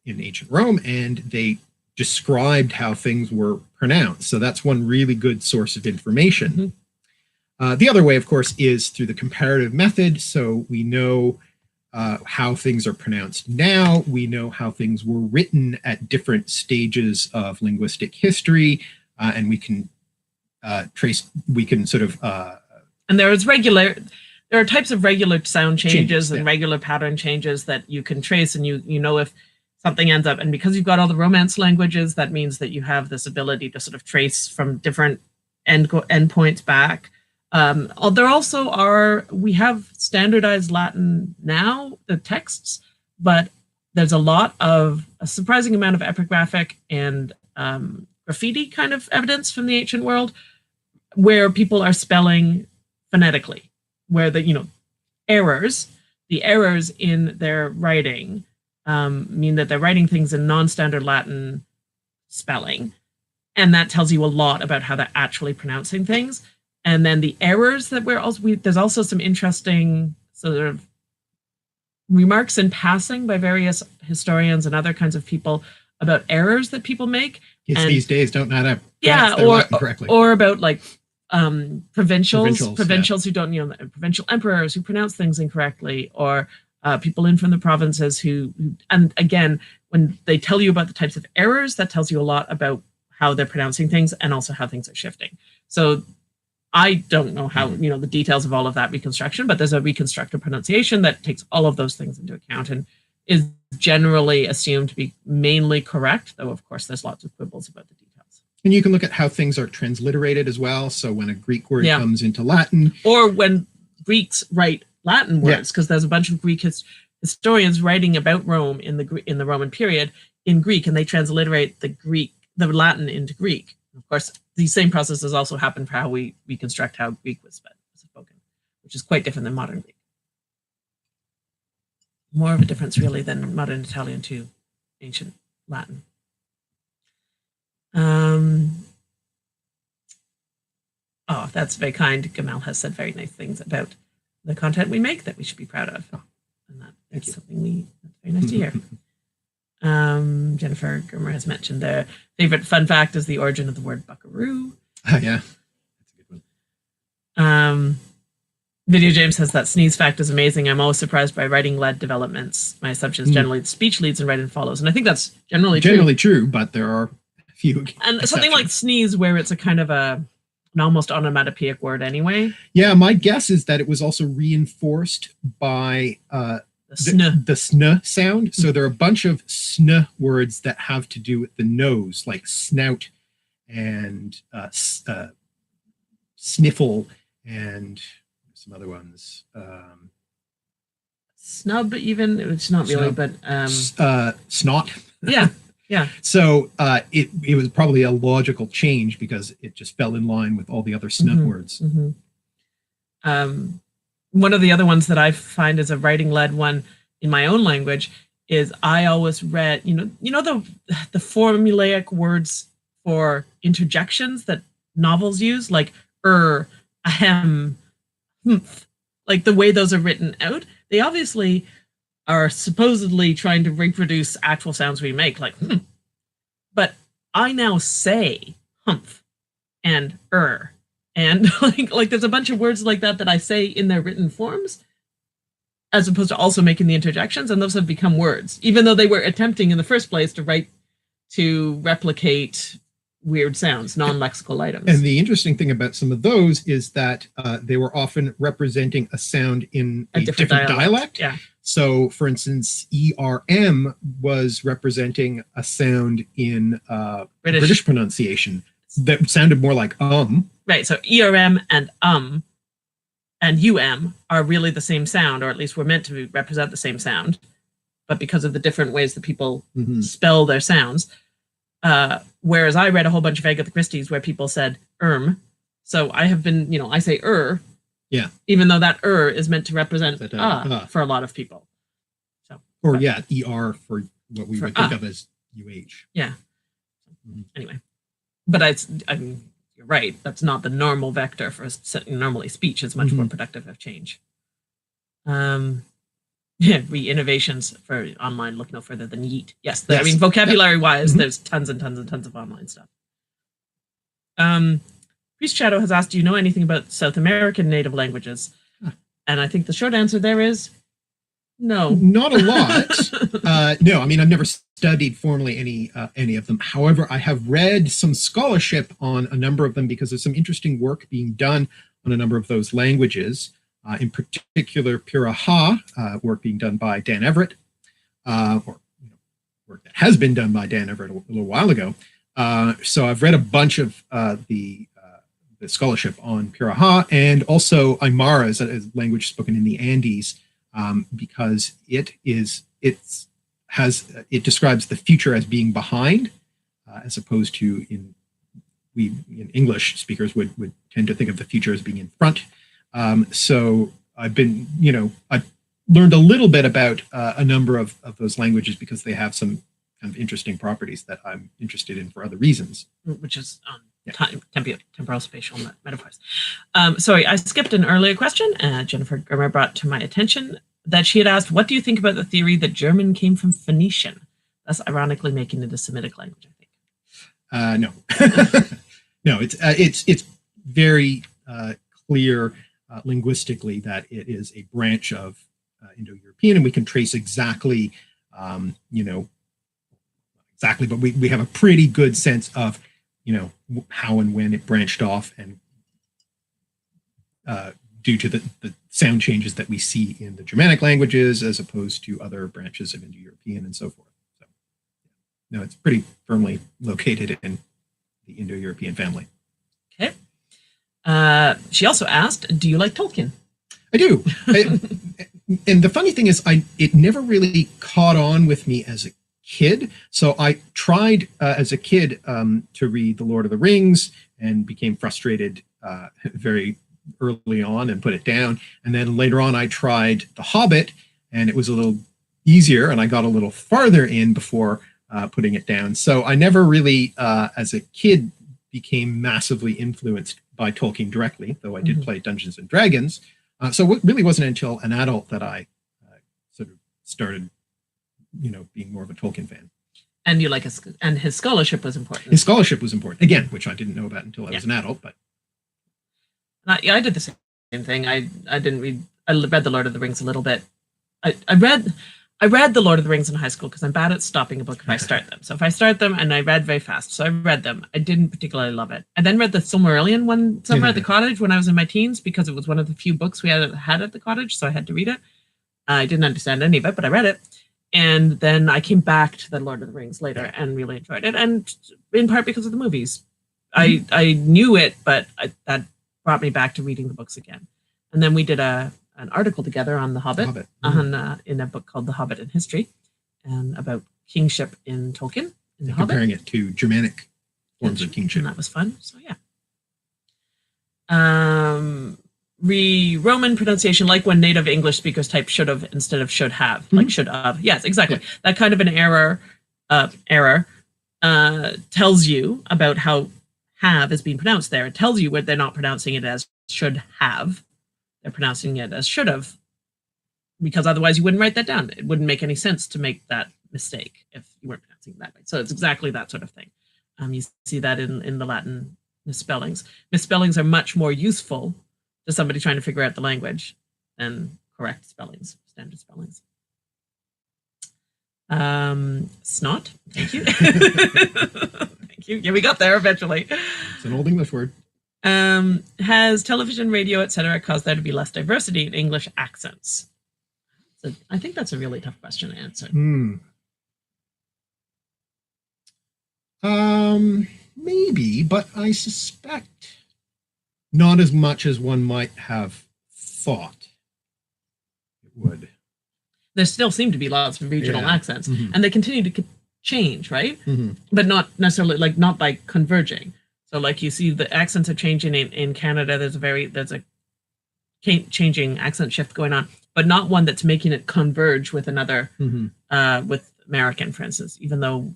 ancient Rome, and they described how things were pronounced. So that's one really good source of information. Mm-hmm. The other way, of course, is through the comparative method. So we know how things are pronounced now. We know how things were written at different stages of linguistic history, and we can sort of... and there are types of regular sound changes and regular pattern changes that you can trace, and you know if something ends up, and because you've got all the Romance languages, that means that you have this ability to sort of trace from different endpoints back. There also we have standardized Latin now, the texts, but there's a surprising amount of epigraphic and graffiti kind of evidence from the ancient world where people are spelling phonetically, where the errors in their writing mean that they're writing things in non-standard Latin spelling. And that tells you a lot about how they're actually pronouncing things. And then the errors that there's also some interesting sort of remarks in passing by various historians and other kinds of people about errors that people make. Kids these days don't know how to pronounce their Latin correctly. Or about like provincials who don't, provincial emperors who pronounce things incorrectly, or people in from the provinces who, and again, when they tell you about the types of errors, that tells you a lot about how they're pronouncing things and also how things are shifting. So I don't know how, the details of all of that reconstruction, but there's a reconstructed pronunciation that takes all of those things into account and is generally assumed to be mainly correct, though of course there's lots of quibbles about the details. And you can look at how things are transliterated as well. So when a Greek word comes into Latin, or when Greeks write Latin words, because there's a bunch of Greek historians writing about Rome in the Roman period in Greek, and they transliterate the Latin into Greek. Of course, these same processes also happen for how we reconstruct how Greek was spoken, which is quite different than modern Greek. More of a difference, really, than modern Italian to ancient Latin. That's very kind. Gamal has said very nice things about the content we make that we should be proud of. And that's something that's very nice to hear. Jennifer Germer has mentioned their favorite fun fact is the origin of the word buckaroo. Yeah, that's a good one. Video James says that sneeze fact is amazing. I'm always surprised by writing-led developments. My assumption is generally the speech leads and writing follows. And I think that's generally true, but there are few And something like exceptions. sneeze, where it's a kind of an almost onomatopoeic word anyway. Yeah, my guess is that it was also reinforced by The sn. the sn sound. So there are a bunch of sn words that have to do with the nose, like snout and sniffle and some other ones. Snub, even, it's not really, but snot. yeah, yeah. So it was probably a logical change because it just fell in line with all the other sn words. One of the other ones that I find is a writing-led one in my own language is I always read, you know the formulaic words for interjections that novels use, like ahem, humph, like the way those are written out. They obviously are supposedly trying to reproduce actual sounds we make, like but I now say humph and and like there's a bunch of words like that I say in their written forms, as opposed to also making the interjections, and those have become words, even though they were attempting in the first place to replicate weird sounds, non-lexical items. And the interesting thing about some of those is that they were often representing a sound in a different dialect. Yeah. So, for instance, ERM was representing a sound in British pronunciation that sounded more like Right. So ERM and are really the same sound, or at least were meant to represent the same sound, but because of the different ways that people spell their sounds. Whereas I read a whole bunch of Agatha Christie's where people said so I have been, I say yeah, even though that is meant to represent for a lot of people. So ER for what we would think of as UH. Yeah. Anyway, but I mean, you're right. That's not the normal vector for normally speech. Is much more productive of change. Re-innovations for online look no further than yeet. Yes, I mean, vocabulary-wise, there's tons and tons and tons of online stuff. Priest Shadow has asked, do you know anything about South American native languages? And I think the short answer there is no. Not a lot. No, I mean, I've never studied formally any of them. However, I have read some scholarship on a number of them because there's some interesting work being done on a number of those languages. In particular, Piraha, work being done by Dan Everett, work that has been done by Dan Everett a little while ago. So I've read a bunch of the scholarship on Piraha, and also Aymara is a language spoken in the Andes, because it describes the future as being behind, as opposed to in English speakers would tend to think of the future as being in front. So I've been, I learned a little bit about a number of those languages because they have some kind of interesting properties that I'm interested in for other reasons. Which is temporal spatial metaphors. Sorry, I skipped an earlier question. Jennifer Grimmer brought to my attention that she had asked, what do you think about the theory that German came from Phoenician, thus ironically making it a Semitic language, I think? No. No, it's very clear linguistically that it is a branch of Indo-European, and we can trace exactly, but we have a pretty good sense of, how and when it branched off, and due to the sound changes that we see in the Germanic languages as opposed to other branches of Indo-European and so forth. So, no, it's pretty firmly located in the Indo-European family. Okay. She also asked, do you like Tolkien? I do. And the funny thing is, it never really caught on with me as a kid. So I tried as a kid to read The Lord of the Rings and became frustrated very early on and put it down. And then later on, I tried The Hobbit, and it was a little easier, and I got a little farther in before putting it down. So I never really, as a kid, became massively influenced by Tolkien directly, though I did play Dungeons and Dragons. So it really wasn't until an adult that I sort of started, being more of a Tolkien fan. And his scholarship was important. His scholarship was important, again, which I didn't know about until I was an adult. But I did the same thing. I didn't read. I read The Lord of the Rings a little bit. I read I read The Lord of the Rings in high school because I'm bad at stopping a book if I start them. So if I start them, and I read very fast, so I read them. I didn't particularly love it. I then read the Silmarillion one somewhere at the cottage when I was in my teens because it was one of the few books we had at the cottage, so I had to read it. I didn't understand any of it, but I read it. And then I came back to The Lord of the Rings later and really enjoyed it, and in part because of the movies. I knew it, but that brought me back to reading the books again. And then we did an article together on The Hobbit, in a book called The Hobbit in History, and about kingship in Tolkien. In comparing it to Germanic forms of kingship. And that was fun. So yeah. Roman pronunciation, like when native English speakers type should have instead of should have, like should have. Yes, exactly. Yeah. That kind of an error tells you about how have is being pronounced there. It tells you where they're not pronouncing it as should have. They're pronouncing it as should have, because otherwise you wouldn't write that down. It wouldn't make any sense to make that mistake if you weren't pronouncing it that way. So it's exactly that sort of thing. You see that in the Latin misspellings. Misspellings are much more useful to somebody trying to figure out the language than correct spellings, standard spellings. Snot, thank you. Thank you. Yeah, we got there eventually. It's an old English word. Has television, radio, etc. caused there to be less diversity in English accents? So I think that's a really tough question to answer. Maybe, but I suspect not as much as one might have thought it would. There still seem to be lots of regional accents, and they continue to change, right? But not necessarily, like, not by converging. So like you see the accents are changing in Canada. There's a changing accent shift going on, but not one that's making it converge with another, with American, for instance, even though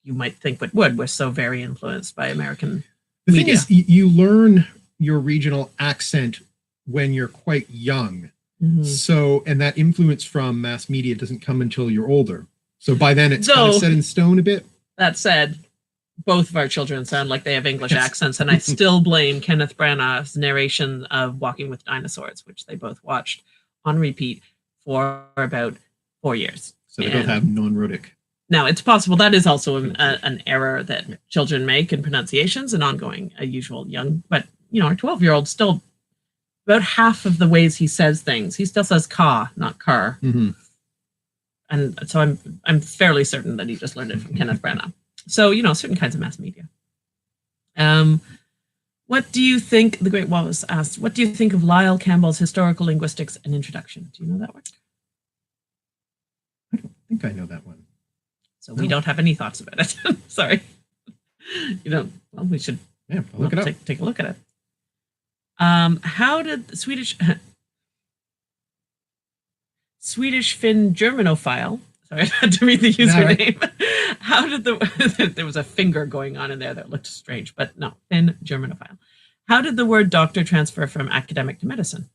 you might think it would. We're so very influenced by American media. The thing is, you learn your regional accent when you're quite young. So, and that influence from mass media doesn't come until you're older. So by then it's kind of set in stone a bit. That said, both of our children sound like they have English accents, and I still blame Kenneth Branagh's narration of Walking with Dinosaurs, which they both watched on repeat for about 4 years. So they both have non-rhotic. Now, it's possible that is also an error that children make in pronunciations, an ongoing, usual young, but, you know, our 12-year-old still, about half of the ways he says things, he still says ka, not car. And so I'm fairly certain that he just learned it from Kenneth Branagh. So, you know, certain kinds of mass media. What do you think, the Great Wallace asked, what do you think of Lyle Campbell's Historical Linguistics and Introduction? Do you know that work? I don't think I know that one. So we don't have any thoughts about it. Sorry. You don't, well, we should look it up. Take a look at it. How did the Swedish Finn Germanophile, sorry, I had to read the username. Right. How did there was a finger going on in there that looked strange, but no, Finn Germanophile. How did the word doctor transfer from academic to medicine?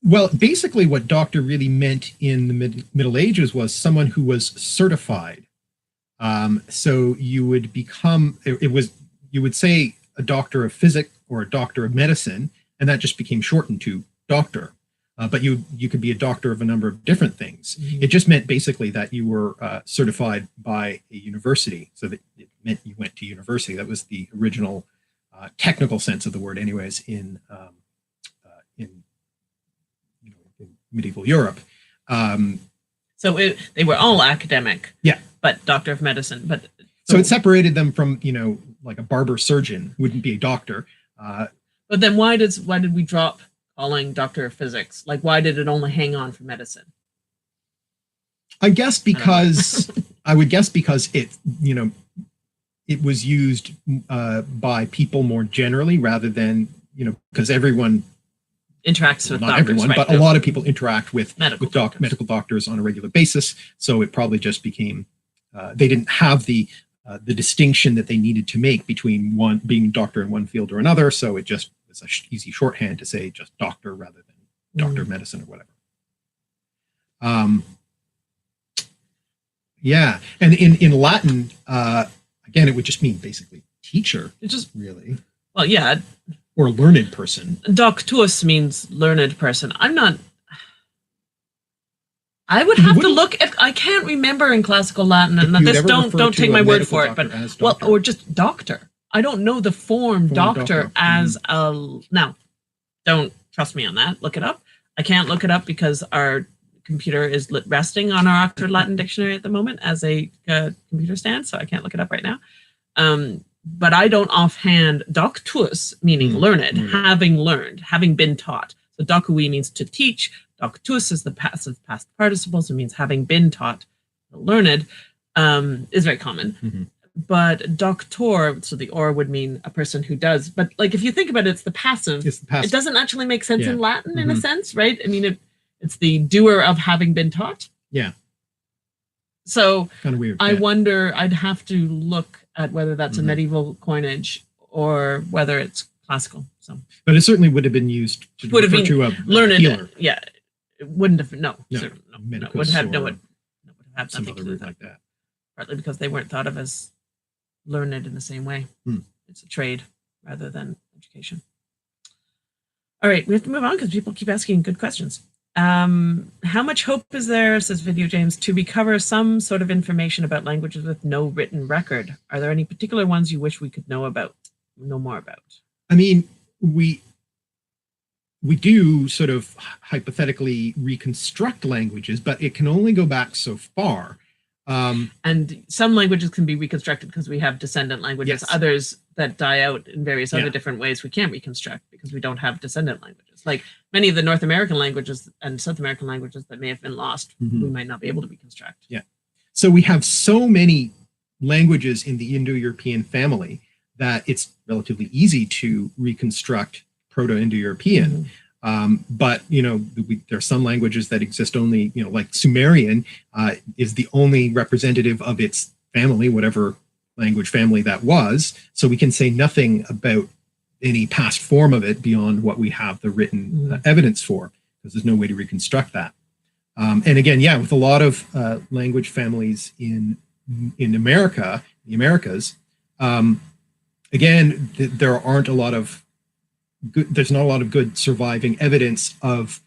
Well, basically what doctor really meant in the Middle Ages was someone who was certified. So you would become, you would say a doctor of physics or a doctor of medicine, and that just became shortened to doctor. But you could be a doctor of a number of different things. It just meant basically that you were certified by a university. So that it meant you went to university. That was the original technical sense of the word anyways in medieval Europe. So they were all academic. Yeah. But doctor of medicine. But so it separated them from, you know, like a barber surgeon wouldn't be a doctor. But then why did we drop calling doctor of physics? Like, why did it only hang on for medicine? I guess because I would guess because it, you know, it was used by people more generally rather than, you know, because everyone interacts with not doctors, everyone, right? but a lot of people interact with medical doctors on a regular basis. So it probably just became they didn't have the distinction that they needed to make between one being a doctor in one field or another. So it just was an easy shorthand to say just doctor rather than doctor of medicine or whatever. Yeah, and in Latin, again, it would just mean basically teacher. It just really, well, yeah, or learned person. Doctus means learned person. I'm not. I would have to look at. I can't remember in classical Latin, and this don't take my word for it. But well, or just doctor. I don't know the form doctor as a. Now, don't trust me on that. Look it up. I can't look it up because our computer is resting on our Oxford Latin Dictionary at the moment as a computer stand, so I can't look it up right now. But I don't offhand doctus, meaning learned, having learned, having been taught. So docui means to teach. Doctus is the passive past participle, so it means having been taught. Learned is very common. But doctor, so the or would mean a person who does. But like if you think about it, it's the passive. It doesn't actually make sense in Latin in a sense, right? I mean, it's the doer of having been taught. Yeah. So kind of weird. I wonder, I'd have to look at whether that's a medieval coinage or whether it's classical. So, but it certainly would have been used to refer to a learned healer. Yeah, it wouldn't have. No, would have some other root like that. Partly because they weren't thought of as learned in the same way. It's a trade rather than education. All right, we have to move on because people keep asking good questions. How much hope is there, says Video James, to recover some sort of information about languages with no written record? Are there any particular ones you wish we could know more about? I mean, we do sort of hypothetically reconstruct languages, but it can only go back so far. And some languages can be reconstructed because we have descendant languages. Yes. Others that die out in various other different ways we can't reconstruct because we don't have descendant languages. Like many of the North American languages and South American languages that may have been lost, we might not be able to reconstruct. Yeah. So we have so many languages in the Indo-European family that it's relatively easy to reconstruct Proto-Indo-European. But, there are some languages that exist only, like Sumerian is the only representative of its family, whatever language family that was. So we can say nothing about any past form of it beyond what we have the written evidence for, because there's no way to reconstruct that. And again, with a lot of language families in America, the Americas, again, there aren't a lot of there's not a lot of good surviving evidence of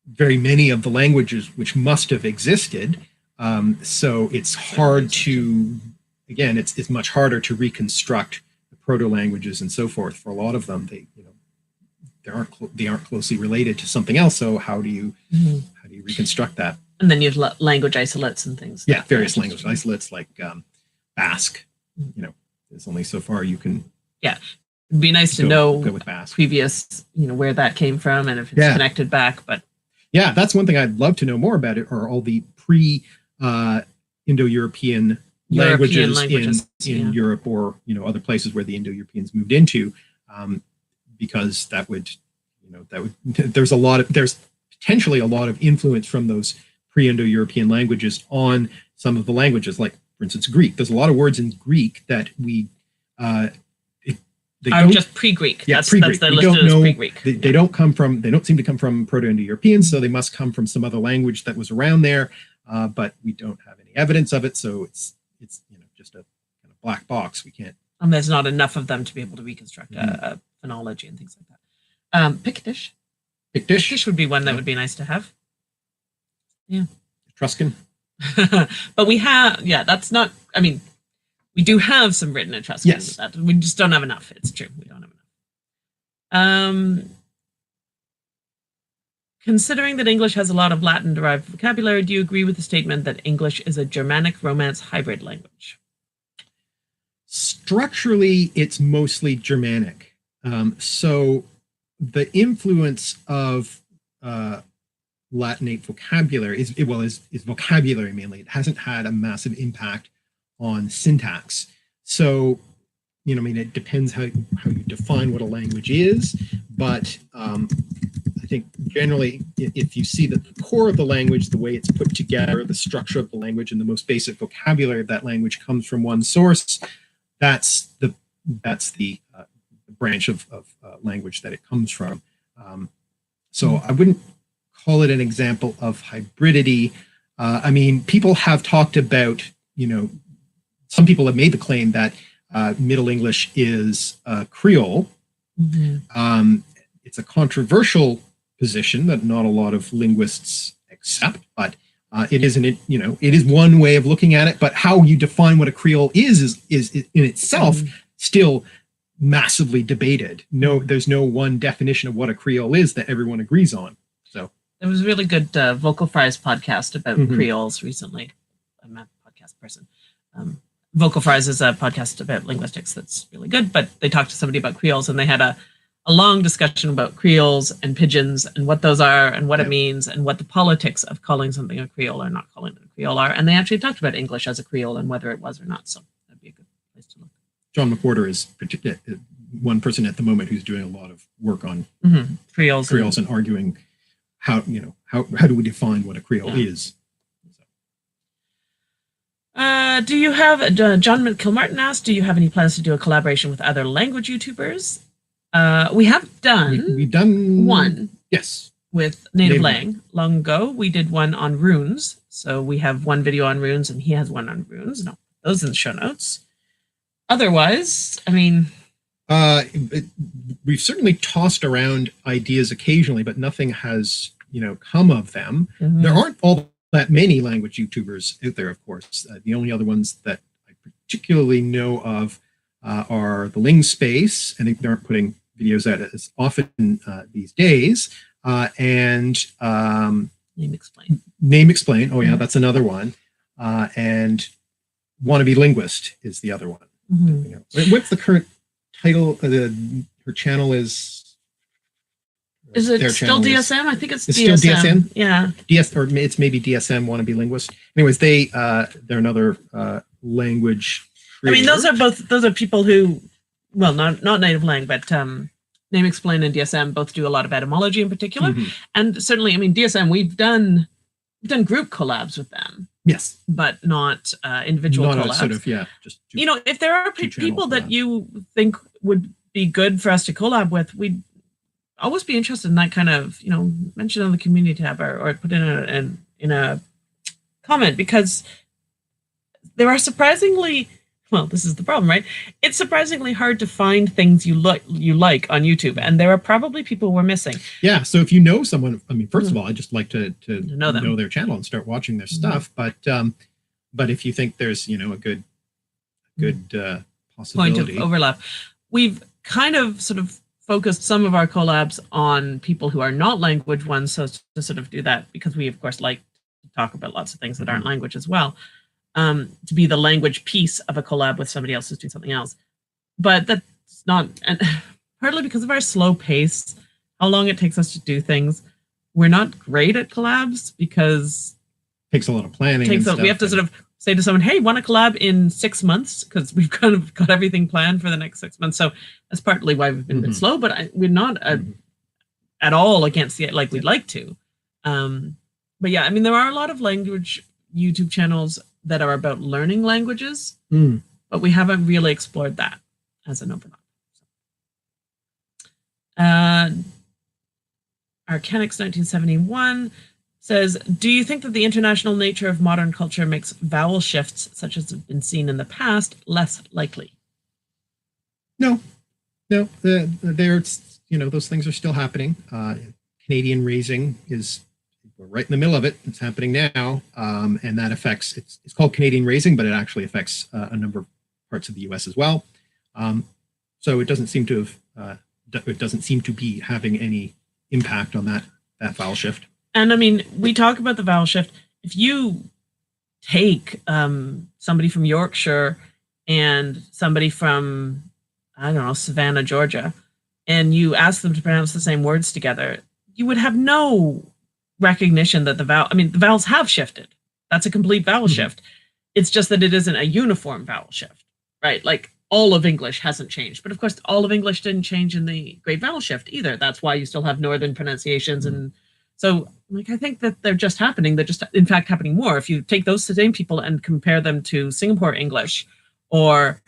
very many of the languages which must have existed. So it's hard to, again, it's much harder to reconstruct the proto-languages and so forth. For a lot of them, they aren't closely related to something else. So how do you reconstruct that? And then you have language isolates and things. Yeah, various language isolates like Basque. There's only so far you can. Yeah. It'd be nice to know previous, where that came from and if it's connected back. But that's one thing I'd love to know more about. It are all the pre-Indo-European languages in Europe or other places where the Indo-Europeans moved into, because that would there's potentially a lot of influence from those pre-Indo-European languages on some of the languages, like for instance Greek. There's a lot of words in Greek that we they are just pre-Greek. Yeah, pre-Greek. That's listed as pre-Greek. They don't come from. They don't seem to come from Proto-Indo-European, so they must come from some other language that was around there. But we don't have any evidence of it, so it's just a kind of black box. We can't. And there's not enough of them to be able to reconstruct a phonology and things like that. Pictish. Pictish would be one that would be nice to have. Yeah. Etruscan. But we have. Yeah, that's not. I mean. We do have some written Etruscan. Yes. We just don't have enough. It's true. We don't have enough. Considering that English has a lot of Latin-derived vocabulary, do you agree with the statement that English is a Germanic Romance hybrid language? Structurally, it's mostly Germanic. So the influence of Latinate vocabulary is vocabulary mainly. It hasn't had a massive impact on syntax. So, it depends how you define what a language is, but I think generally, if you see that the core of the language, the way it's put together, the structure of the language, and the most basic vocabulary of that language comes from one source, that's the branch of language that it comes from. So I wouldn't call it an example of hybridity. People have talked about, some people have made the claim that Middle English is Creole. It's a controversial position that not a lot of linguists accept, but It isn't, it is one way of looking at it, but how you define what a Creole is in itself still massively debated. There's no one definition of what a Creole is that everyone agrees on. So there was a really good Vocal Fries podcast about Creoles recently. I'm not a podcast person. Vocal Fries is a podcast about linguistics that's really good, but they talked to somebody about Creoles, and they had a long discussion about Creoles and pidgins and what those are and what it means and what the politics of calling something a Creole or not calling it a Creole are. And they actually talked about English as a Creole and whether it was or not. So that'd be a good place to look. John McWhorter is one person at the moment who's doing a lot of work on Creoles and arguing how do we define what a Creole is. Do you have, John Kilmartin asked, do you have any plans to do a collaboration with other language YouTubers? We have done. We've done one. Yes. With Native Lang. Long ago, we did one on runes. So we have one video on runes, and he has one on runes. No, those in the show notes. Otherwise, I mean, we've certainly tossed around ideas occasionally, but nothing has come of them. There aren't all that many language YouTubers out there, of course. The only other ones that I particularly know of are the Ling Space. I think they aren't putting videos out as often these days. And Name Explain. Name Explain. Oh yeah, that's another one. And Wannabe Linguist is the other one. What's the current title? Her channel is. Is it still DSM? I think it's DSM. Still DSM. Yeah. Or it's maybe DSM Wannabe Linguist. Anyways, they're another language creator. I mean, those are people who, well, not Native Lang, but Name Explain and DSM both do a lot of etymology in particular. And certainly, I mean, DSM, we've done group collabs with them. Yes. But not individual collabs. Sort of, just if there are people that you think would be good for us to collab with, we'd always be interested in that kind of, mention on the community tab or put in a comment, because there are surprisingly, well, this is the problem, right? It's surprisingly hard to find things you like on YouTube, and there are probably people we're missing. Yeah, so if you know someone, I mean, first of all, I'd just like to know their channel and start watching their stuff. But if you think there's a good possibility, point of overlap, we've kind of sort of focused some of our collabs on people who are not language ones, so to sort of do that, because we of course like to talk about lots of things that aren't language as well, to be the language piece of a collab with somebody else who's doing something else. But that's not, and partly because of our slow pace, how long it takes us to do things, we're not great at collabs because it takes a lot of planning. We have to sort of say to someone, hey, want to collab in 6 months? Because we've kind of got everything planned for the next 6 months. So that's partly why we've been a bit slow, but we're not at all against it like we'd like to. But yeah, I mean, there are a lot of language YouTube channels that are about learning languages, but we haven't really explored that as an overlap. Arcanix 1971 says, do you think that the international nature of modern culture makes vowel shifts, such as have been seen in the past, less likely? No. There's, those things are still happening. Canadian raising we're right in the middle of it. It's happening now. And that affects, it's called Canadian raising, but it actually affects a number of parts of the US as well. So it doesn't seem to be having any impact on that vowel shift. And I mean, we talk about the vowel shift. If you take somebody from Yorkshire and somebody from, I don't know, Savannah, Georgia, and you ask them to pronounce the same words together, you would have no recognition that the vowels have shifted. That's a complete vowel shift. It's just that it isn't a uniform vowel shift, right? Like all of English hasn't changed. But of course, all of English didn't change in the Great Vowel Shift either. That's why you still have Northern pronunciations. And so I think that they're just happening. They're just, in fact, happening more. If you take those same people and compare them to Singapore English or,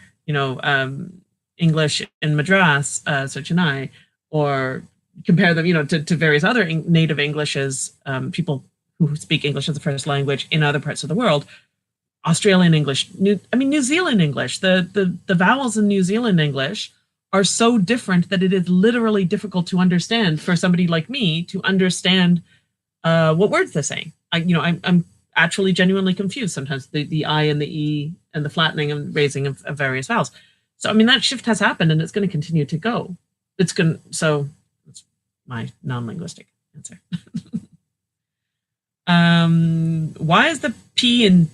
English in Madras, so Chennai, or compare them, to various other native Englishes, people who speak English as a first language in other parts of the world, Australian English, New Zealand English, the vowels in New Zealand English are so different that it is literally difficult to understand for somebody like me to understand what words they're saying. I'm actually genuinely confused sometimes, the I and the E and the flattening and raising of various vowels. So, I mean, that shift has happened and it's going to continue to go. So that's my non-linguistic answer. Why is the P in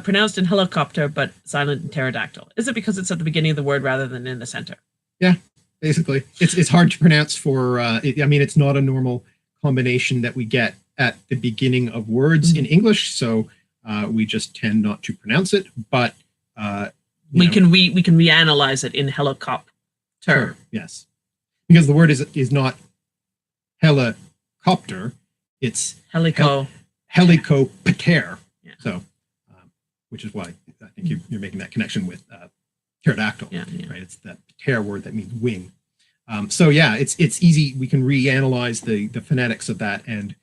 pronounced in helicopter but silent in pterodactyl? Is it because it's at the beginning of the word rather than in the center? Yeah, basically. It's hard to pronounce for, it's not a normal combination that we get at the beginning of words in English, so we just tend not to pronounce it, but we can reanalyze it in helicopter. Sure, yes. Because the word is not helicopter, it's helicopter. Yeah. So, which is why I think you're making that connection with pterodactyl, right? It's that pter word that means wing. So yeah, it's easy. We can reanalyze the phonetics of that and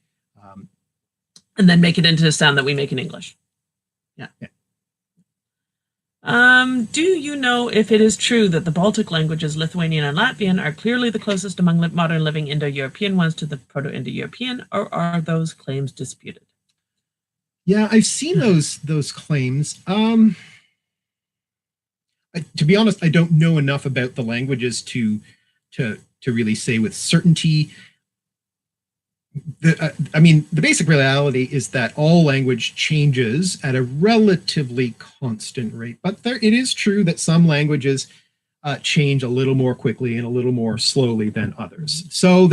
then make it into a sound that we make in English. Yeah. Do you know if it is true that the Baltic languages, Lithuanian and Latvian, are clearly the closest among modern living Indo-European ones to the Proto-Indo-European, or are those claims disputed? Yeah, I've seen those claims. To be honest, I don't know enough about the languages to really say with certainty. The basic reality is that all language changes at a relatively constant rate, but it is true that some languages change a little more quickly and a little more slowly than others. So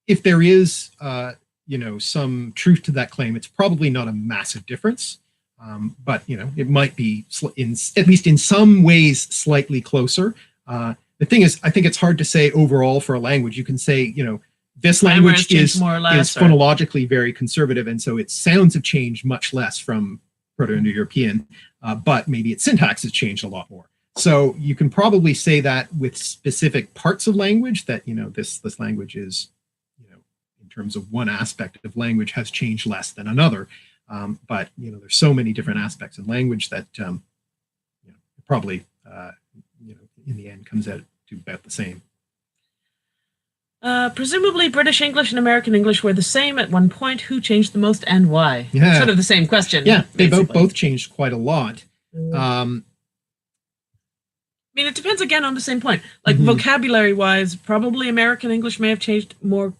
if there is some truth to that claim, it's probably not a massive difference, but it might be at least in some ways slightly closer. The thing is, I think it's hard to say overall for a language. You can say, this language is phonologically very conservative, and so its sounds have changed much less from Proto-Indo-European, but maybe its syntax has changed a lot more. So you can probably say that with specific parts of language that, this language is, in terms of one aspect of language has changed less than another. But, there's so many different aspects of language that, probably, in the end comes out to about the same. Presumably British English and American English were the same at one point. Who changed the most and why? Yeah. Sort of the same question. Yeah, they both changed quite a lot. It depends again on the same point. Like vocabulary-wise, probably American English may have changed more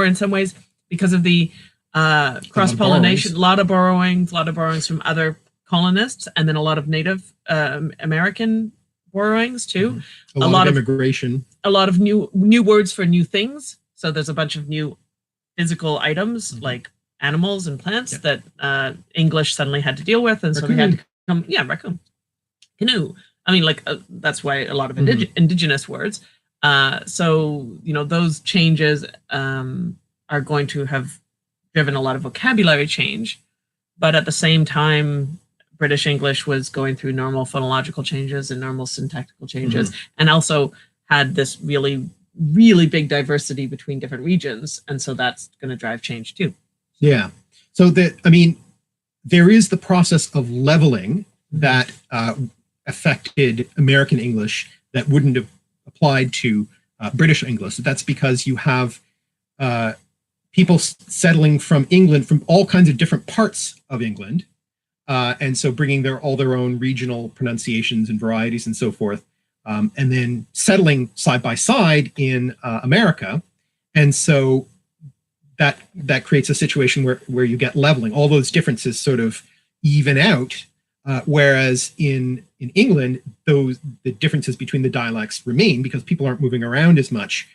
in some ways because of the cross-pollination, a lot of borrowings from other colonists, and then a lot of Native American borrowings too. A lot of immigration. A lot of new words for new things. So there's a bunch of new physical items like animals and plants that English suddenly had to deal with, and so they had to come. Yeah, raccoon, canoe. That's why a lot of indigenous words. So those changes are going to have driven a lot of vocabulary change, but at the same time, British English was going through normal phonological changes and normal syntactical changes, and also had this really, really big diversity between different regions. And so that's going to drive change too. Yeah. So there is the process of leveling that affected American English that wouldn't have applied to British English. That's because you have people settling from England, from all kinds of different parts of England, and so bringing all their own regional pronunciations and varieties and so forth, and then settling side by side in America. And so that creates a situation where you get leveling. All those differences sort of even out, whereas in England, the differences between the dialects remain because people aren't moving around as much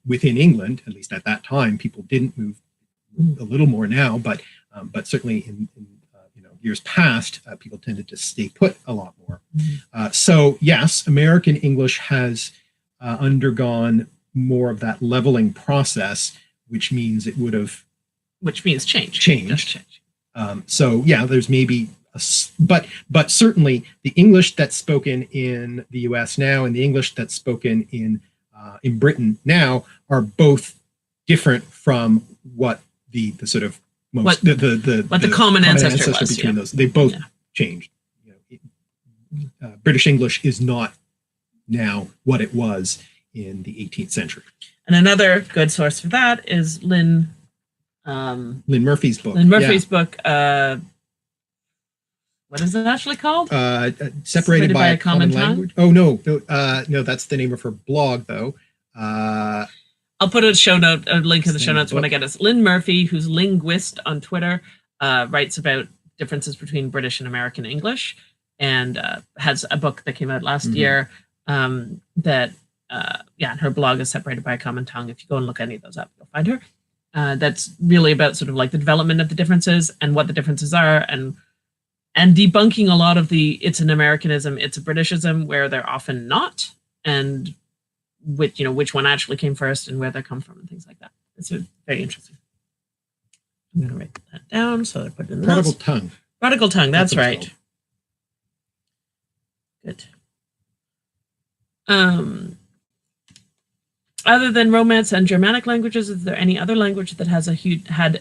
within England. At least at that time, people didn't move a little more now, but certainly in years past, people tended to stay put a lot more. So yes, American English has undergone more of that leveling process, which means it would have... Which means change. Changed. So yeah, there's maybe... But certainly the English that's spoken in the US now and the English that's spoken in Britain now are both different from what the sort of most the common ancestor was, between those. They both changed. British English is not now what it was in the 18th century. And another good source for that is Lynn Lynn Murphy's book. Lynn Murphy's book. What is it actually called? Separated by a Common Language. Oh no, that's the name of her blog though. I'll put a link in the show notes when I get it. Lynn Murphy, who's linguist on Twitter, writes about differences between British and American English, and has a book that came out last year that, her blog is Separated by a Common Tongue. If you go and look any of those up, you'll find her. That's really about sort of like the development of the differences and what the differences are, and debunking a lot of the it's an Americanism, it's a Britishism, where they're often not, and which one actually came first and where they come from and things like that. It's very interesting. I'm going to write that down so I put it in the Prodigal notes. tongue. Prodigal tongue, that's right. Good. Other than Romance and Germanic languages, is there any other language that has had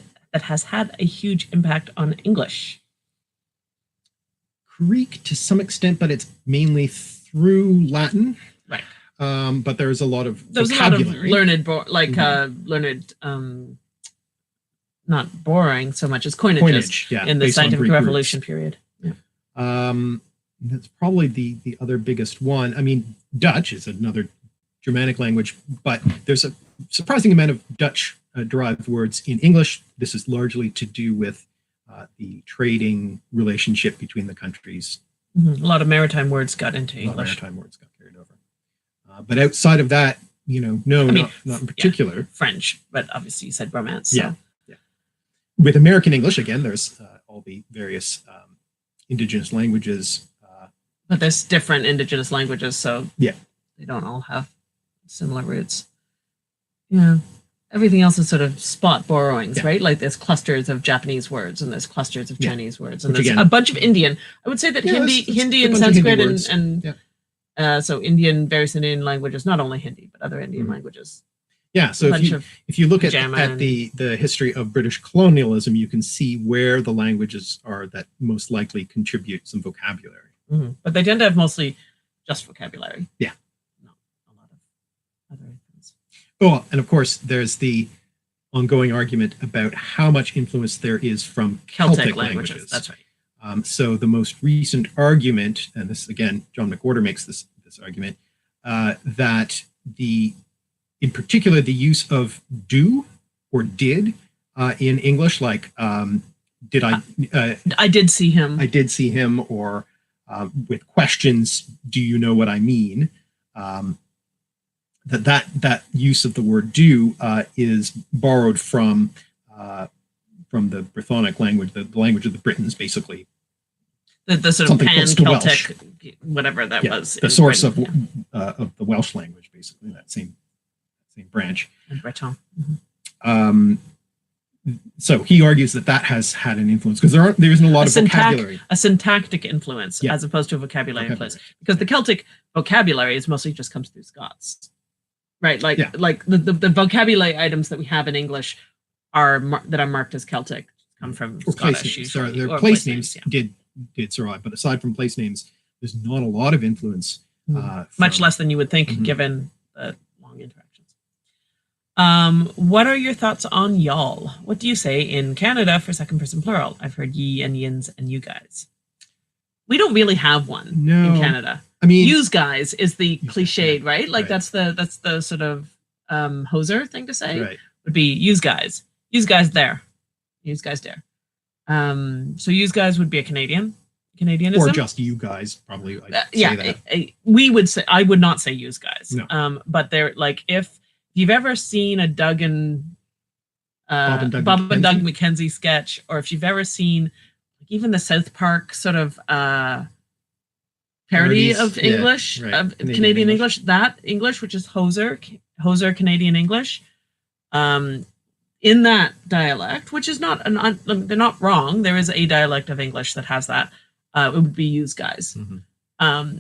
a huge impact on English? Greek to some extent, but it's mainly through Latin. Right. But there's a lot of vocabulary. Learned, not boring so much as coinage in the Scientific Revolution period. Yeah. That's probably the other biggest one. I mean, Dutch is another Germanic language, but there's a surprising amount of Dutch derived words in English. This is largely to do with the trading relationship between the countries. A lot of maritime words got into English. Maritime words got carried over. But outside of that, not in particular. Yeah, French, but obviously you said Romance. So. Yeah. With American English, again, there's all the various indigenous languages. But there's different indigenous languages, so they don't all have similar roots. Yeah. Everything else is sort of spot borrowings, right? Like there's clusters of Japanese words and there's clusters of Chinese words and there's a bunch of Indian. I would say that Hindi and Sanskrit and so Indian, various Indian languages, not only Hindi, but other Indian languages. Yeah, so if you look at the history of British colonialism, you can see where the languages are that most likely contribute some vocabulary. But they tend to have mostly just vocabulary. Yeah. Not a lot of other things. Oh, and of course, there's the ongoing argument about how much influence there is from Celtic languages. That's right. So the most recent argument, and this again, John McWhorter makes this argument, that in particular, the use of do or did in English, like I did see him. I did see him, or with questions, do you know what I mean? That use of the word do is borrowed from the Brythonic language, the language of the Britons, basically. The sort of pan-Celtic, whatever that was. The source of the Welsh language, basically, that same branch. And Breton. So he argues that has had an influence because there isn't a lot of vocabulary. A syntactic influence as opposed to a vocabulary influence. Because the Celtic vocabulary is mostly just comes through Scots. Right? Like the vocabulary items that we have in English that are marked as Celtic come from Scottish. Their place names did survive, but aside from place names, there's not a lot of influence. Much less than you would think, given the long interactions. What are your thoughts on y'all? What do you say in Canada for second person plural? I've heard ye and yins and you guys. We don't really have one in Canada. I mean, use guys is the cliched, right? Like that's the sort of hoser thing to say. Right. Would be use guys. Use guys there. Use guys there. So use guys would be a Canadianism. Or just you guys, probably. We would say, I would not say use guys. No. But they're like, if you've ever seen a Bob and Doug McKenzie sketch, or if you've ever seen even the South Park sort of parody of English, of Canadian English, that English, which is hoser Canadian English, in that dialect, which is not they're not wrong. There is a dialect of English that has that. It would be use guys. I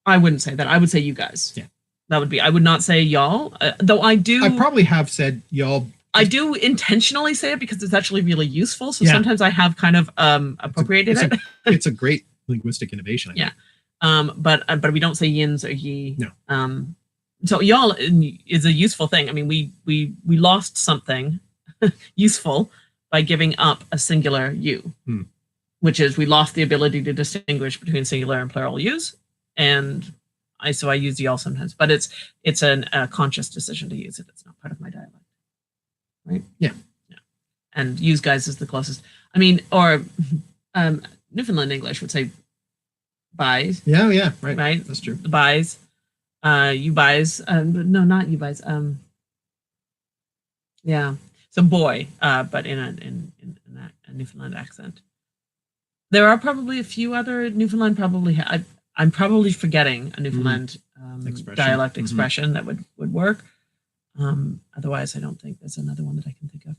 wouldn't say that. I would say you guys. Yeah, that would be. I would not say y'all. Though I do. I probably have said y'all. I do intentionally say it because it's actually really useful. So sometimes I have kind of appropriated it. It's a great linguistic innovation. I think. But we don't say yins or ye. No. So y'all is a useful thing. I mean, we lost something useful by giving up a singular you, which is we lost the ability to distinguish between singular and plural use. And I use y'all sometimes, but it's a conscious decision to use it. It's not part of my dialect, right? Yeah. And use guys is the closest. I mean, or Newfoundland English would say buys. Yeah, right. Right. That's true. The buys. You buys. No, not you buys. Yeah. So boy, but in a Newfoundland accent. There are probably a few other Newfoundland. I'm probably forgetting a Newfoundland dialect expression that would work. Otherwise, I don't think there's another one that I can think of.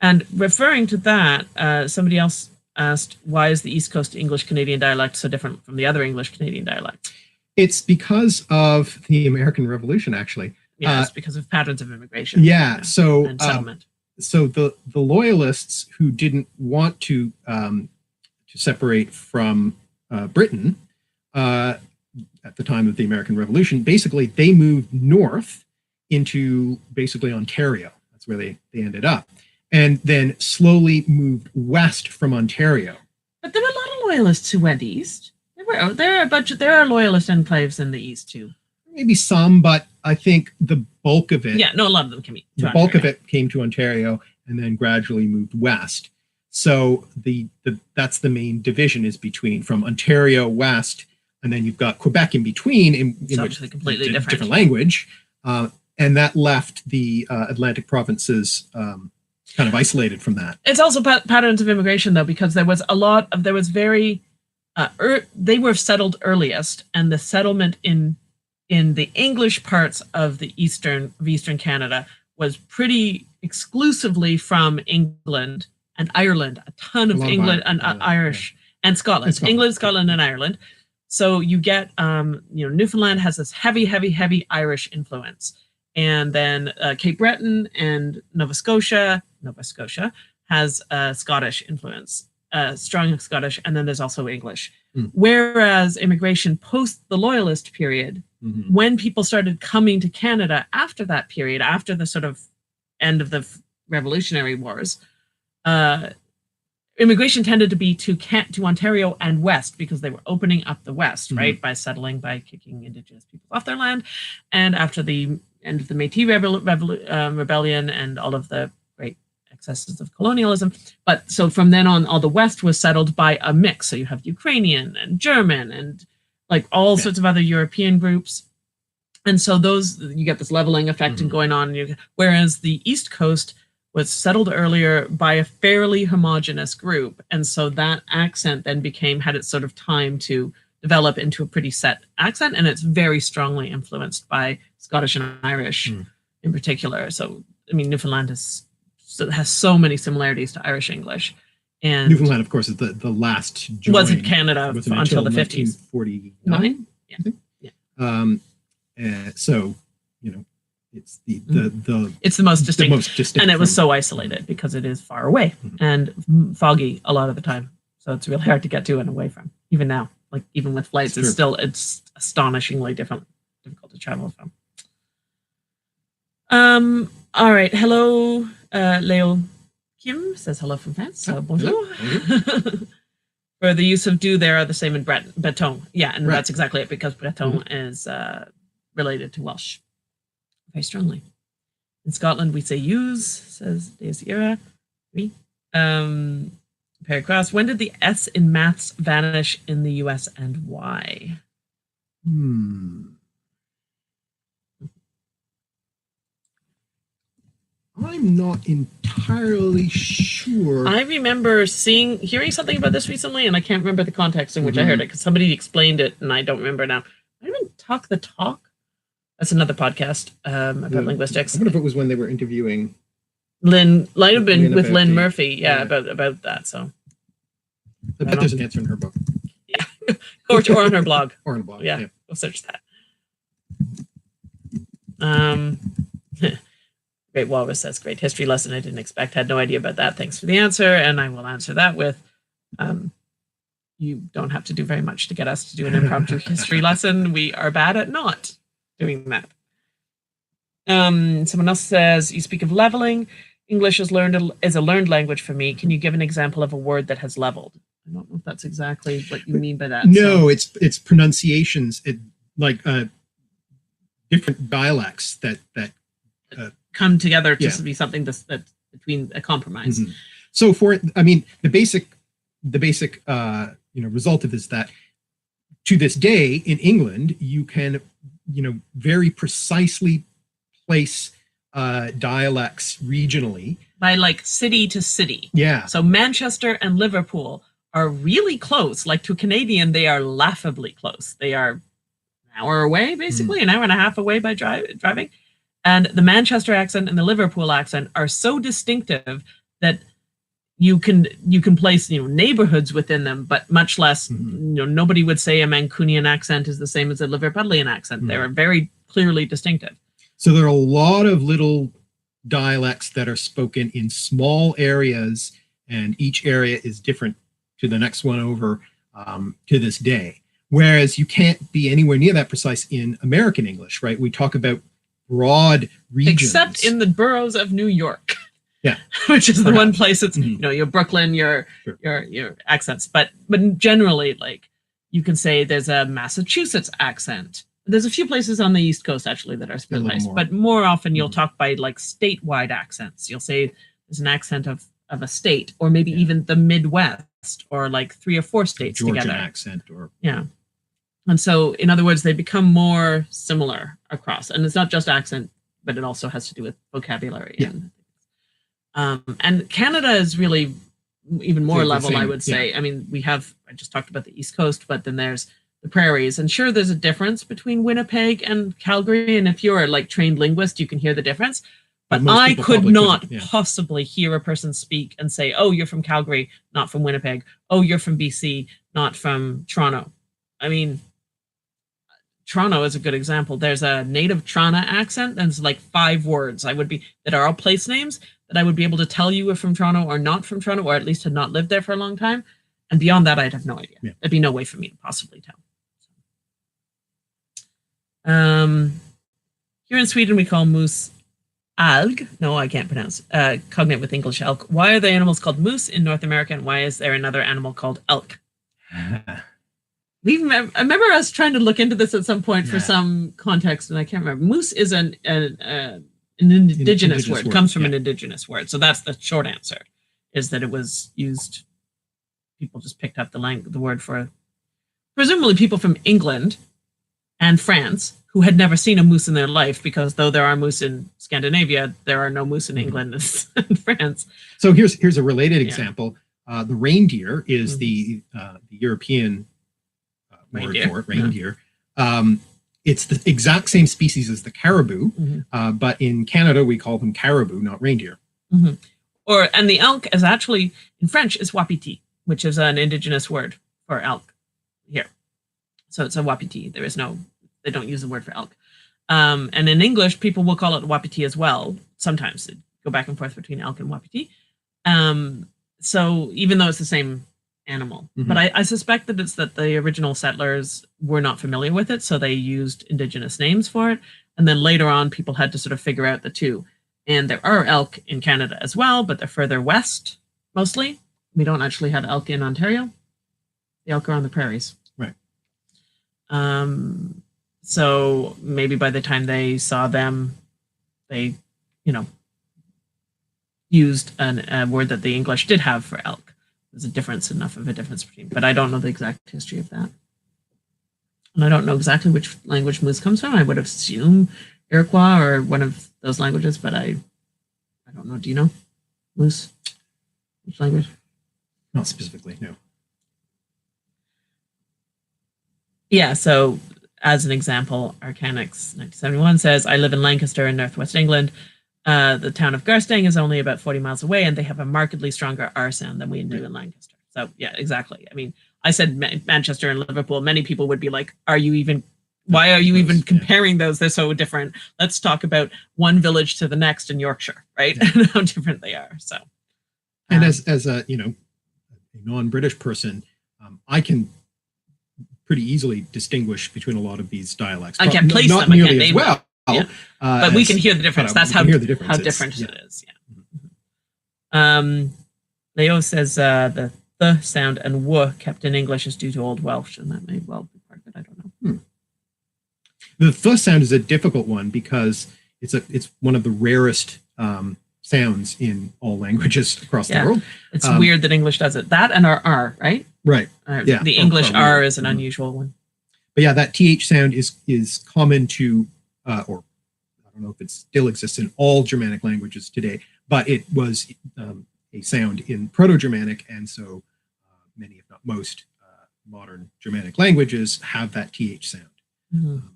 And referring to that, somebody else asked, why is the East Coast English Canadian dialect so different from the other English Canadian dialect? It's because of the American Revolution, actually. Yeah, it's because of patterns of immigration. Yeah, so and settlement. So the loyalists who didn't want to separate from Britain at the time of the American Revolution, basically they moved north into basically Ontario. That's where they ended up. And then slowly moved west from Ontario. But there were a lot of loyalists who went east. There are loyalist enclaves in the east too. Maybe some, but I think the bulk of it. Yeah, no, a lot of them came to the Ontario. bulk of it came to Ontario and then gradually moved west. So that's the main division is from Ontario west, and then you've got Quebec in between, in which completely different language, and that left the Atlantic provinces kind of isolated from that. It's also patterns of immigration, though, because they were settled earliest, and the settlement in the English parts of the eastern Canada was pretty exclusively from England and Ireland. A ton of England and Irish and Scotland. England, Scotland, and Ireland. So you get, Newfoundland has this heavy Irish influence, and then Cape Breton and Nova Scotia has Scottish influence, strong Scottish, and then there's also English. Whereas immigration post the Loyalist period, when people started coming to Canada after that period, after the sort of end of the Revolutionary Wars, immigration tended to be to Ontario and west, because they were opening up the west, right, by kicking Indigenous people off their land, and after the end of the Métis rebellion and all of the great excesses of colonialism. But so from then on, all the west was settled by a mix. So you have Ukrainian and German and like all sorts of other European groups. And so you get this leveling effect going on. Whereas the East Coast was settled earlier by a fairly homogenous group. And so that accent then had its sort of time to develop into a pretty set accent. And it's very strongly influenced by Scottish and Irish in particular. So, I mean, Newfoundland has so many similarities to Irish English. And Newfoundland, of course, is the last join. Wasn't Canada until the 50s. 1949. Yeah. So, it's it's the most distinct, and it was so isolated because it is far away and foggy a lot of the time. So it's really hard to get to and away from. Even now, like even with flights, it's astonishingly difficult to travel from. All right. Hello, Leo Kim says hello from France. So bonjour. For the use of do, there are the same in Breton. Yeah, and that's exactly it, because Breton is related to Welsh very strongly. In Scotland, we say use, says Deisira. Oui. Perry Cross, when did the S in maths vanish in the US and why? I'm not entirely sure. I remember hearing something about this recently, and I can't remember the context in which I heard it, because somebody explained it, and I don't remember now. I even Talk the Talk. That's another podcast about linguistics. I wonder if it was when they were interviewing Lynn. Might have been with Lynn Murphy. Yeah, about that. So I bet there's an answer in her book. Yeah, or on her blog. Or on a blog. Yeah, we'll search that. Great Walrus says, great history lesson. I didn't expect. Had no idea about that. Thanks for the answer. And I will answer that with, you don't have to do very much to get us to do an impromptu history lesson. We are bad at not doing that. Someone else says, you speak of leveling. English is a learned language for me. Can you give an example of a word that has leveled? I don't know if that's exactly what you mean by that. No, it's pronunciations, different dialects that come together to be something that's between a compromise. Mm-hmm. So the basic result of this is that to this day in England, you can, very precisely place dialects regionally by like city to city. Yeah. So Manchester and Liverpool are really close. Like to a Canadian, they are laughably close. They are an hour away, basically, an hour and a half away by driving. And the Manchester accent and the Liverpool accent are so distinctive that you can place neighborhoods within them, but much less. Nobody would say a Mancunian accent is the same as a Liverpudlian accent. They are very clearly distinctive. So there are a lot of little dialects that are spoken in small areas, and each area is different to the next one over to this day. Whereas you can't be anywhere near that precise in American English, right? We talk about broad regions. Except in the boroughs of New York. Yeah. Which is the one place that's, your Brooklyn, your accents. But generally, like, you can say there's a Massachusetts accent. There's a few places on the East Coast, actually, that are nice. But more often you'll talk by, like, statewide accents. You'll say there's an accent of a state, or maybe even the Midwest, or, like, 3 or 4 states Georgian together. accent. Yeah. And so, in other words, they become more similar across. And it's not just accent, but it also has to do with vocabulary. Yeah. And Canada is really even more level, I would say. Yeah. I mean, I just talked about the East Coast, but then there's the prairies. And sure, there's a difference between Winnipeg and Calgary. And if you're a trained linguist, you can hear the difference. But I could not possibly hear a person speak and say, oh, you're from Calgary, not from Winnipeg. Oh, you're from BC, not from Toronto. I mean, Toronto is a good example. There's a native Toronto accent. And it's like 5 words that are all place names that I would be able to tell you are from Toronto or not from Toronto, or at least had not lived there for a long time. And beyond that, I'd have no idea. There'd be no way for me to possibly tell. Here in Sweden, we call moose alg. No, I can't pronounce. Cognate with English elk. Why are the animals called moose in North America, and why is there another animal called elk? I remember us trying to look into this at some point for some context, and I can't remember. Moose is an indigenous word. It comes from an indigenous word. So that's the short answer, is that it was used. People just picked up the word for, presumably, people from England and France who had never seen a moose in their life, because though there are moose in Scandinavia, there are no moose in England and France. So here's a related example. The reindeer is the European word for it, reindeer. It's the exact same species as the caribou, but in Canada we call them caribou, not reindeer. And the elk is actually, in French, is wapiti, which is an indigenous word for elk here. So it's a wapiti. They don't use the word for elk. And in English, people will call it wapiti as well. Sometimes they go back and forth between elk and wapiti. So even though it's the same animal, but I suspect that it's that the original settlers were not familiar with it, so they used indigenous names for it. And then later on, people had to sort of figure out the two. And there are elk in Canada as well, but they're further west, mostly. We don't actually have elk in Ontario. The elk are on the prairies. Right. So maybe by the time they saw them, they, used a word that the English did have for elk. There's enough of a difference between, but I don't know the exact history of that. And I don't know exactly which language moose comes from. I would assume Iroquois or one of those languages, but I don't know. Do you know moose? Which language? Not specifically, no. Yeah, so as an example, Arcanix 1971 says, I live in Lancaster in northwest England. The town of Garstang is only about 40 miles away, and they have a markedly stronger R sound than we do in Lancaster. So, yeah, exactly. I mean, I said Manchester and Liverpool. Many people would be like, why are you even comparing those? They're so different. Let's talk about one village to the next in Yorkshire, right? And how different they are. So, and as a non-British person, I can pretty easily distinguish between a lot of these dialects. I can't place not them. nearly as well. Yeah. But we can hear the difference. That's how different it is. Yeah. Leo says the sound and w kept in English is due to Old Welsh, and that may well be part of it. I don't know. The th sound is a difficult one because it's one of the rarest sounds in all languages across the world. It's weird that English does it. That and our R, right? Right. Yeah. The English R is an unusual one. But yeah, that TH sound is common to, or I don't know if it still exists in all Germanic languages today, but it was a sound in Proto-Germanic, and so many, if not most, modern Germanic languages have that TH sound. Mm-hmm.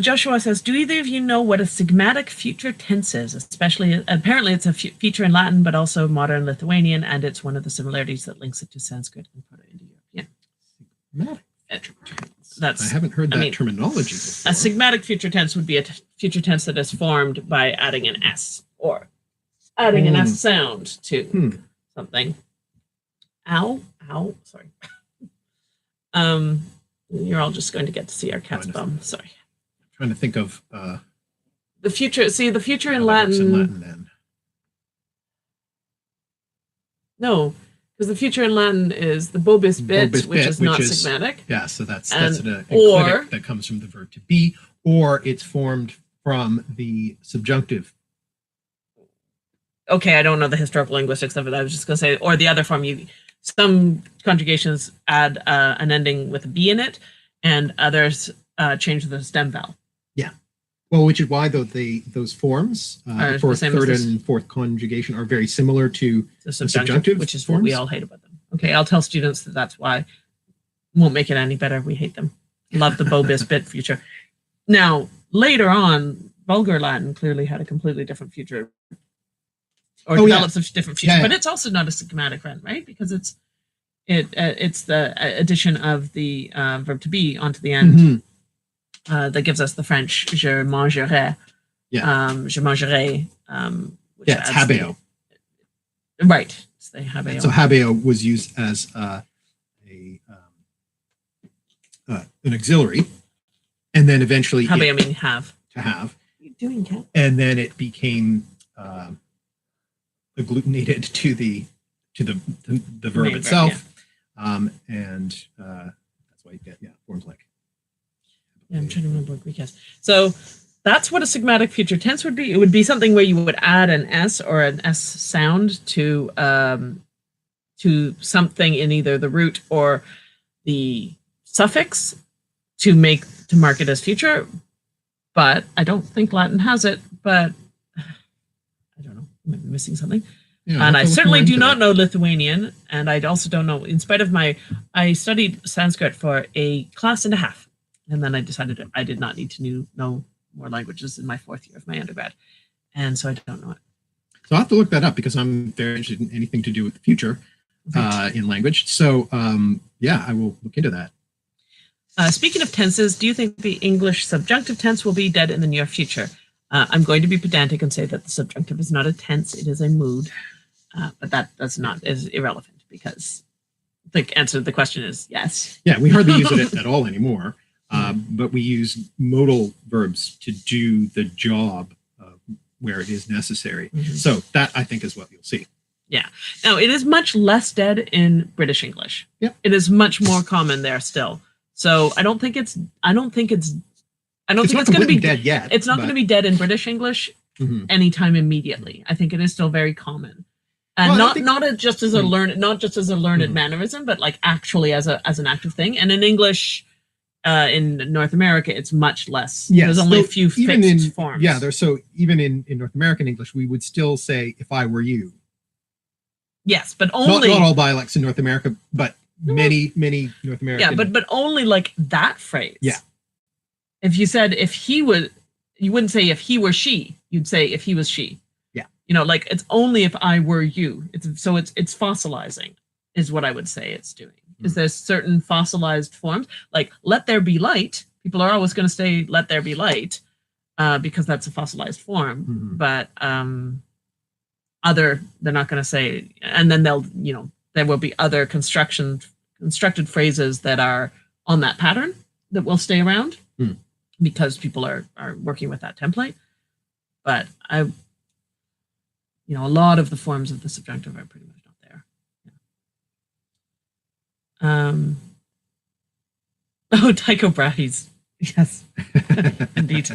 Joshua says, do either of you know what a sigmatic future tense is? Especially, apparently it's a feature in Latin, but also modern Lithuanian, and it's one of the similarities that links it to Sanskrit and Proto-Indo-European. I haven't heard that terminology before. A sigmatic future tense would be a future tense that is formed by adding an S or adding an S sound to something. Ow, sorry. You're all just going to get to see our cat's bum. Sorry. Trying to think of the future. See, the future in Latin. Then. No, because the future in Latin is the bobis bit, which is not sigmatic. Yeah, so that's an enclitic that comes from the verb to be, or it's formed from the subjunctive. Okay, I don't know the historical linguistics of it. I was just going to say, or the other form. Some conjugations add an ending with a B in it, and others change the stem vowel. Yeah. Well, which is why those forms for third and fourth conjugation are very similar to the subjunctive, which is what we all hate about them. Okay, I'll tell students that's why. Won't make it any better. We hate them. Love the bobis bit future. Now, later on, Vulgar Latin clearly had a completely different future, or develops a different future, but it's also not a sigmatic rent, right? Because it's the addition of the verb to be onto the end. That gives us the French je mangerai. Je mangerai. It's habeo. Right. It's the habeo. So habeo was used as an auxiliary, and then eventually habeo meaning have. To have. What are you doing, Kat? And then it became agglutinated to the verb itself, and that's why you get forms like. Yeah, I'm trying to remember what Greek has. So that's what a sigmatic future tense would be. It would be something where you would add an S or an S sound to something in either the root or the suffix to mark it as future. But I don't think Latin has it. But I don't know. I might be missing something. Yeah, and I certainly do not know Lithuanian, and I also don't know. In spite of I studied Sanskrit for a class and a half. And then I decided I did not need to know more languages in my fourth year of my undergrad. And so I don't know it. So I'll have to look that up because I'm very interested in anything to do with the future in language. So I will look into that. Speaking of tenses, do you think the English subjunctive tense will be dead in the near future? I'm going to be pedantic and say that the subjunctive is not a tense, it is a mood. But that is irrelevant because the answer to the question is yes. Yeah, we hardly use it at all anymore. But we use modal verbs to do the job where it is necessary. So that, I think, is what you'll see. Yeah. Now, it is much less dead in British English. Yep. It is much more common there still. So I don't think it's going to be dead yet. It's not going to be dead in British English anytime immediately. I think it is still very common. And not just as a learned mannerism, but like actually as an active thing. And in English, in North America, it's much less. Yes, there's only a few fixed forms. Yeah, even in North American English, we would still say "if I were you." Yes, but only not all dialects in North America, but many North American. Yeah, but only like that phrase. Yeah. If you said if he was, you wouldn't say if he were she. You'd say if he was she. Yeah. Like it's only if I were you. It's fossilizing, is what I would say it's doing. Is there's certain fossilized forms like "let there be light." People are always going to say "let there be light" because that's a fossilized form. But they're not going to say, and then there will be other constructed phrases that are on that pattern that will stay around because people are working with that template. But a lot of the forms of the subjunctive are pretty much not there. Yeah. Oh, Tycho Brahe's. Yes, indeed.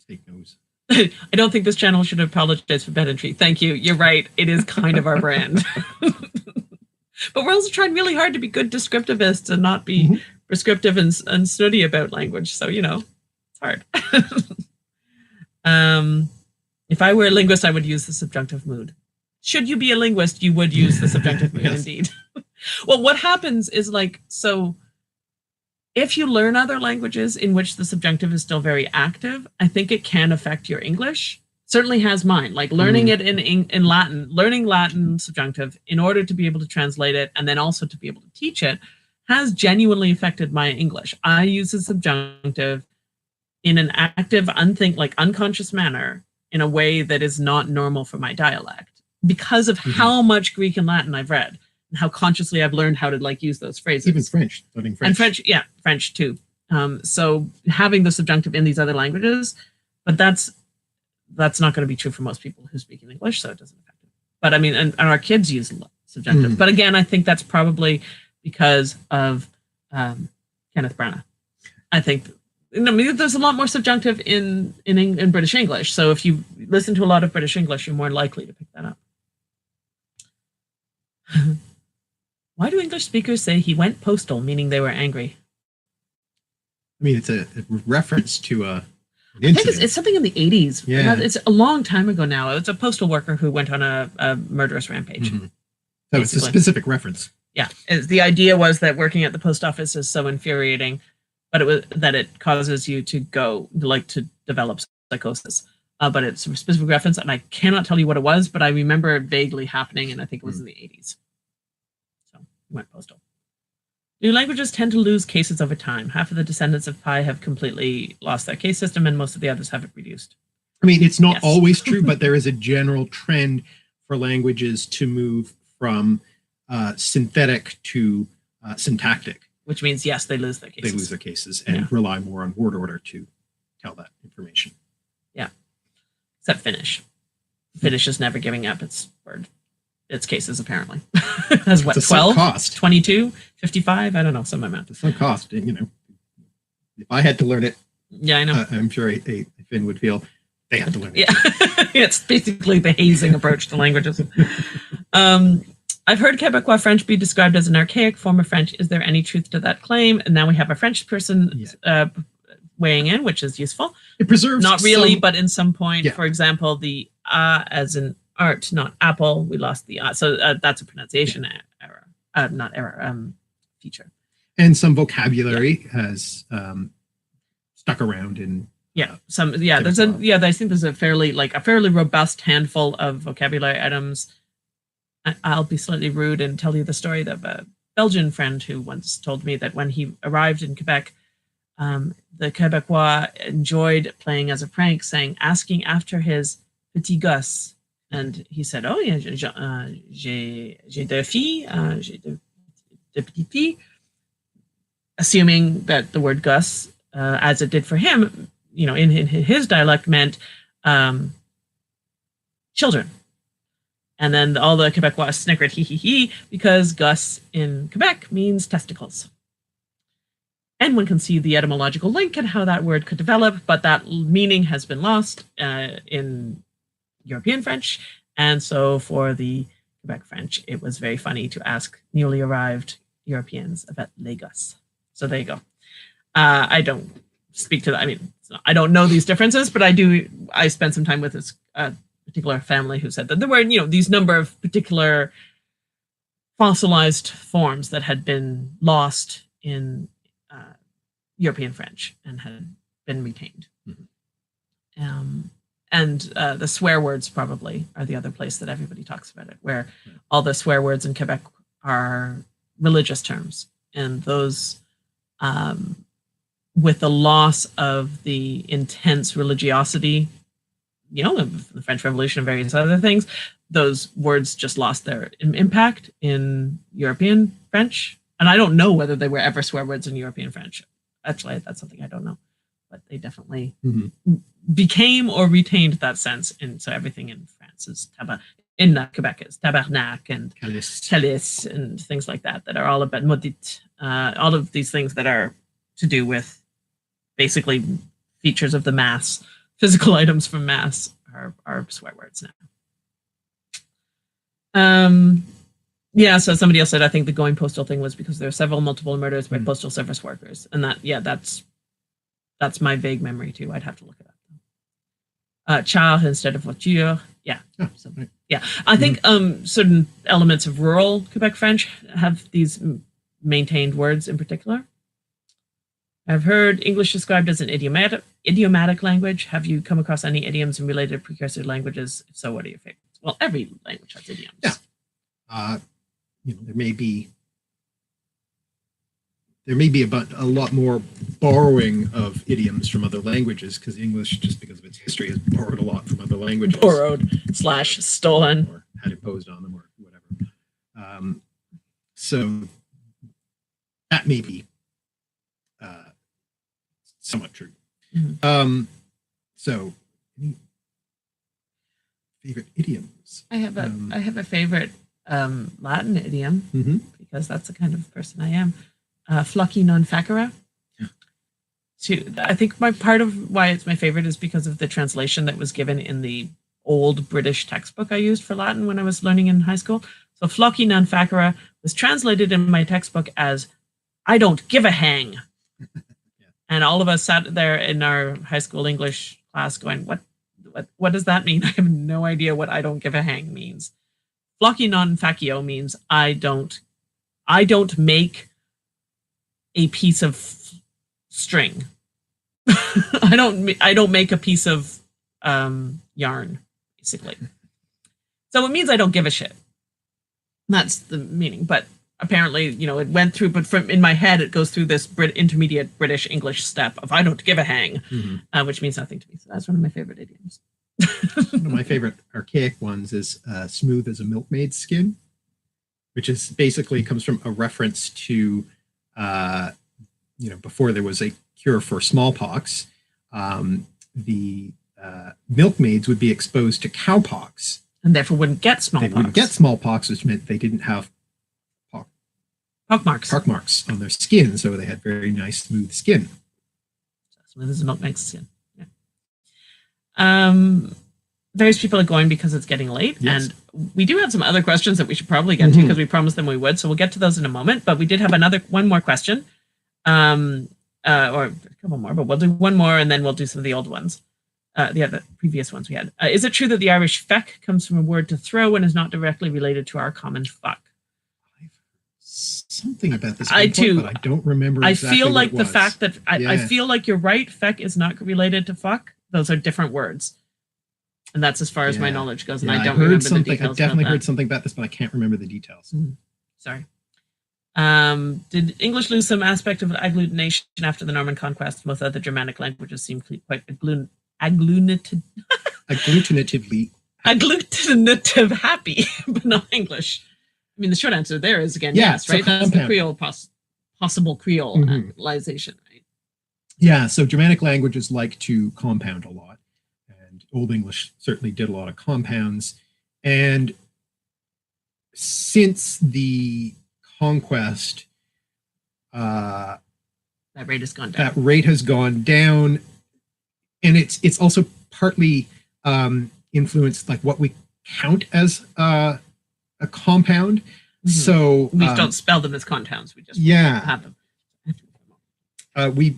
Take notes. I don't think this channel should apologize for pedantry. Thank you. You're right. It is kind of our brand. But we're also trying really hard to be good descriptivists and not be prescriptive and snooty about language. So, it's hard. If I were a linguist, I would use the subjunctive mood. Should you be a linguist, you would use the subjunctive mood, Yes. indeed. Well, what happens is if you learn other languages in which the subjunctive is still very active, I think it can affect your English. Certainly has mine. Like learning it in Latin, learning Latin subjunctive in order to be able to translate it and then also to be able to teach it has genuinely affected my English. I use the subjunctive in an active, unconscious manner in a way that is not normal for my dialect because of how much Greek and Latin I've read and how consciously I've learned how to use those phrases. Even French, learning French. And French, yeah, French too. So having the subjunctive in these other languages, but that's not going to be true for most people who speak in English, so it doesn't affect it. But I mean, and our kids use subjunctive. But again, I think that's probably because of Kenneth Branagh. I think there's a lot more subjunctive in British English. So if you listen to a lot of British English, you're more likely to pick that up. Why do English speakers say he went postal, meaning they were angry? I mean, it's a reference to an I think incident. it's something in the 80s. Yeah. It's a long time ago now. It's a postal worker who went on a murderous rampage. So it's a basically. specific reference. Yeah. The idea was that working at the post office is so infuriating, but it causes you to to develop psychosis. But it's a specific reference, and I cannot tell you what it was, but I remember it vaguely happening, and I think it was in the 80s. So he went postal. New languages tend to lose cases over time. Half of the descendants of Pi have completely lost their case system, and most of the others have it reduced. I mean, it's not Yes. always true, but there is a general trend for languages to move from synthetic to syntactic. Which means, yes, they lose their cases. They lose their cases and rely more on word order to tell that information. Yeah. Except Finnish. Finnish is never giving up its cases, apparently. Has what, It's a sunk 12? cost. 22? 55? I don't know, some amount. It's a sunk cost. If I had to learn it, Yeah, I know. I'm sure a Finn would feel they have to learn it. Yeah, it's basically the hazing approach to languages. I've heard Quebecois French be described as an archaic form of French. Is there any truth to that claim? And now we have a French person weighing in, which is useful. It preserves Not really, some- but in some point. Yeah. For example, the as in art, not apple. We lost the so that's a pronunciation error, not error, feature. and some vocabulary has stuck around in I think there's a fairly robust handful of vocabulary items. I'll be slightly rude and tell you the story of a Belgian friend who once told me that when he arrived in Quebec, the Quebecois enjoyed playing as a prank, asking after his petit gosse, and he said, "Oh yeah, j'ai deux filles, j'ai deux petites filles," assuming that the word Gus, as it did for him, in his dialect meant children. And then all the Quebecois snickered, hee, because Gus in Quebec means testicles. And one can see the etymological link and how that word could develop, but that meaning has been lost in European French. And so for the Quebec French, it was very funny to ask newly arrived Europeans about les Gus. So there you go. I don't speak to that. I mean, I don't know these differences, but I spent some time with this particular family who said that there were, these number of particular fossilized forms that had been lost in European French and had been retained. And the swear words probably are the other place that everybody talks about it, where all the swear words in Quebec are religious terms. And those, with the loss of the intense religiosity, of the French Revolution and various other things, those words just lost their impact in European French. And I don't know whether they were ever swear words in European French. Actually, that's something I don't know. but they definitely Mhm. became or retained that sense. And so everything in France is in Quebec is tabarnak and calice and things like that are all about maudit. All of these things that are to do with basically features of the mass, physical items from mass are swear words now. Yeah, so somebody else said, I think the going postal thing was because there are several multiple murders by postal service workers. And that's my vague memory too. I'd have to look it up. Char instead of voiture. Yeah. Oh, so, right. yeah. I think certain elements of rural Quebec French have these maintained words in particular. I've heard English described as an idiomatic language. Have you come across any idioms in related precursor languages? If so, what are your favorites? Well, every language has idioms. Yeah. There may be a lot more borrowing of idioms from other languages because English, just because of its history, has borrowed a lot from other languages. Borrowed/stolen. Or had imposed on them or whatever. So that may be somewhat true. Mm-hmm. So any favorite idioms? I have a favorite Latin idiom because that's the kind of person I am. Flocci non facere. I think part of why it's my favorite is because of the translation that was given in the old British textbook I used for Latin when I was learning in high school. So flocci non facere was translated in my textbook as "I don't give a hang," and all of us sat there in our high school English class going, "What does that mean? I have no idea what 'I don't give a hang' means." Flocci non facio means I don't make a piece of string. I don't make a piece of yarn, basically. So it means I don't give a shit. That's the meaning. But apparently, it went through. But in my head, it goes through this intermediate British English step of I don't give a hang, which means nothing to me. So that's one of my favorite idioms. One of my favorite archaic ones is smooth as a milkmaid's skin, which is basically comes from a reference to, before there was a cure for smallpox, the milkmaids would be exposed to cowpox. And therefore wouldn't get smallpox. They wouldn't get smallpox, which meant they didn't have pockmarks on their skin, so they had very nice, smooth skin. Smooth as a milkmaid's skin. Various people are going because it's getting late, and we do have some other questions that we should probably get to because we promised them we would. So we'll get to those in a moment. But we did have one more question, or a couple more, but we'll do one more and then we'll do some of the old ones, the previous ones we had. Is it true that the Irish feck comes from a word to throw and is not directly related to our common fuck? Something about this. I too, but I don't remember. Exactly I feel like the fact that I feel like you're right. Feck is not related to fuck. Those are different words. And that's as far as my knowledge goes. And I don't remember the details. I've definitely heard something about this, but I can't remember the details. Sorry. Did English lose some aspect of agglutination after the Norman conquest? Most other Germanic languages seem quite agglutinative happy, but not English. I mean, the short answer there is again yes, right? That's the Creole possible Creoleization, right? Yeah, so Germanic languages like to compound a lot. Old English certainly did a lot of compounds. And since the conquest, that rate has gone down. That rate has gone down. And it's also partly influenced like what we count as a compound. So we don't spell them as compounds. We just have them.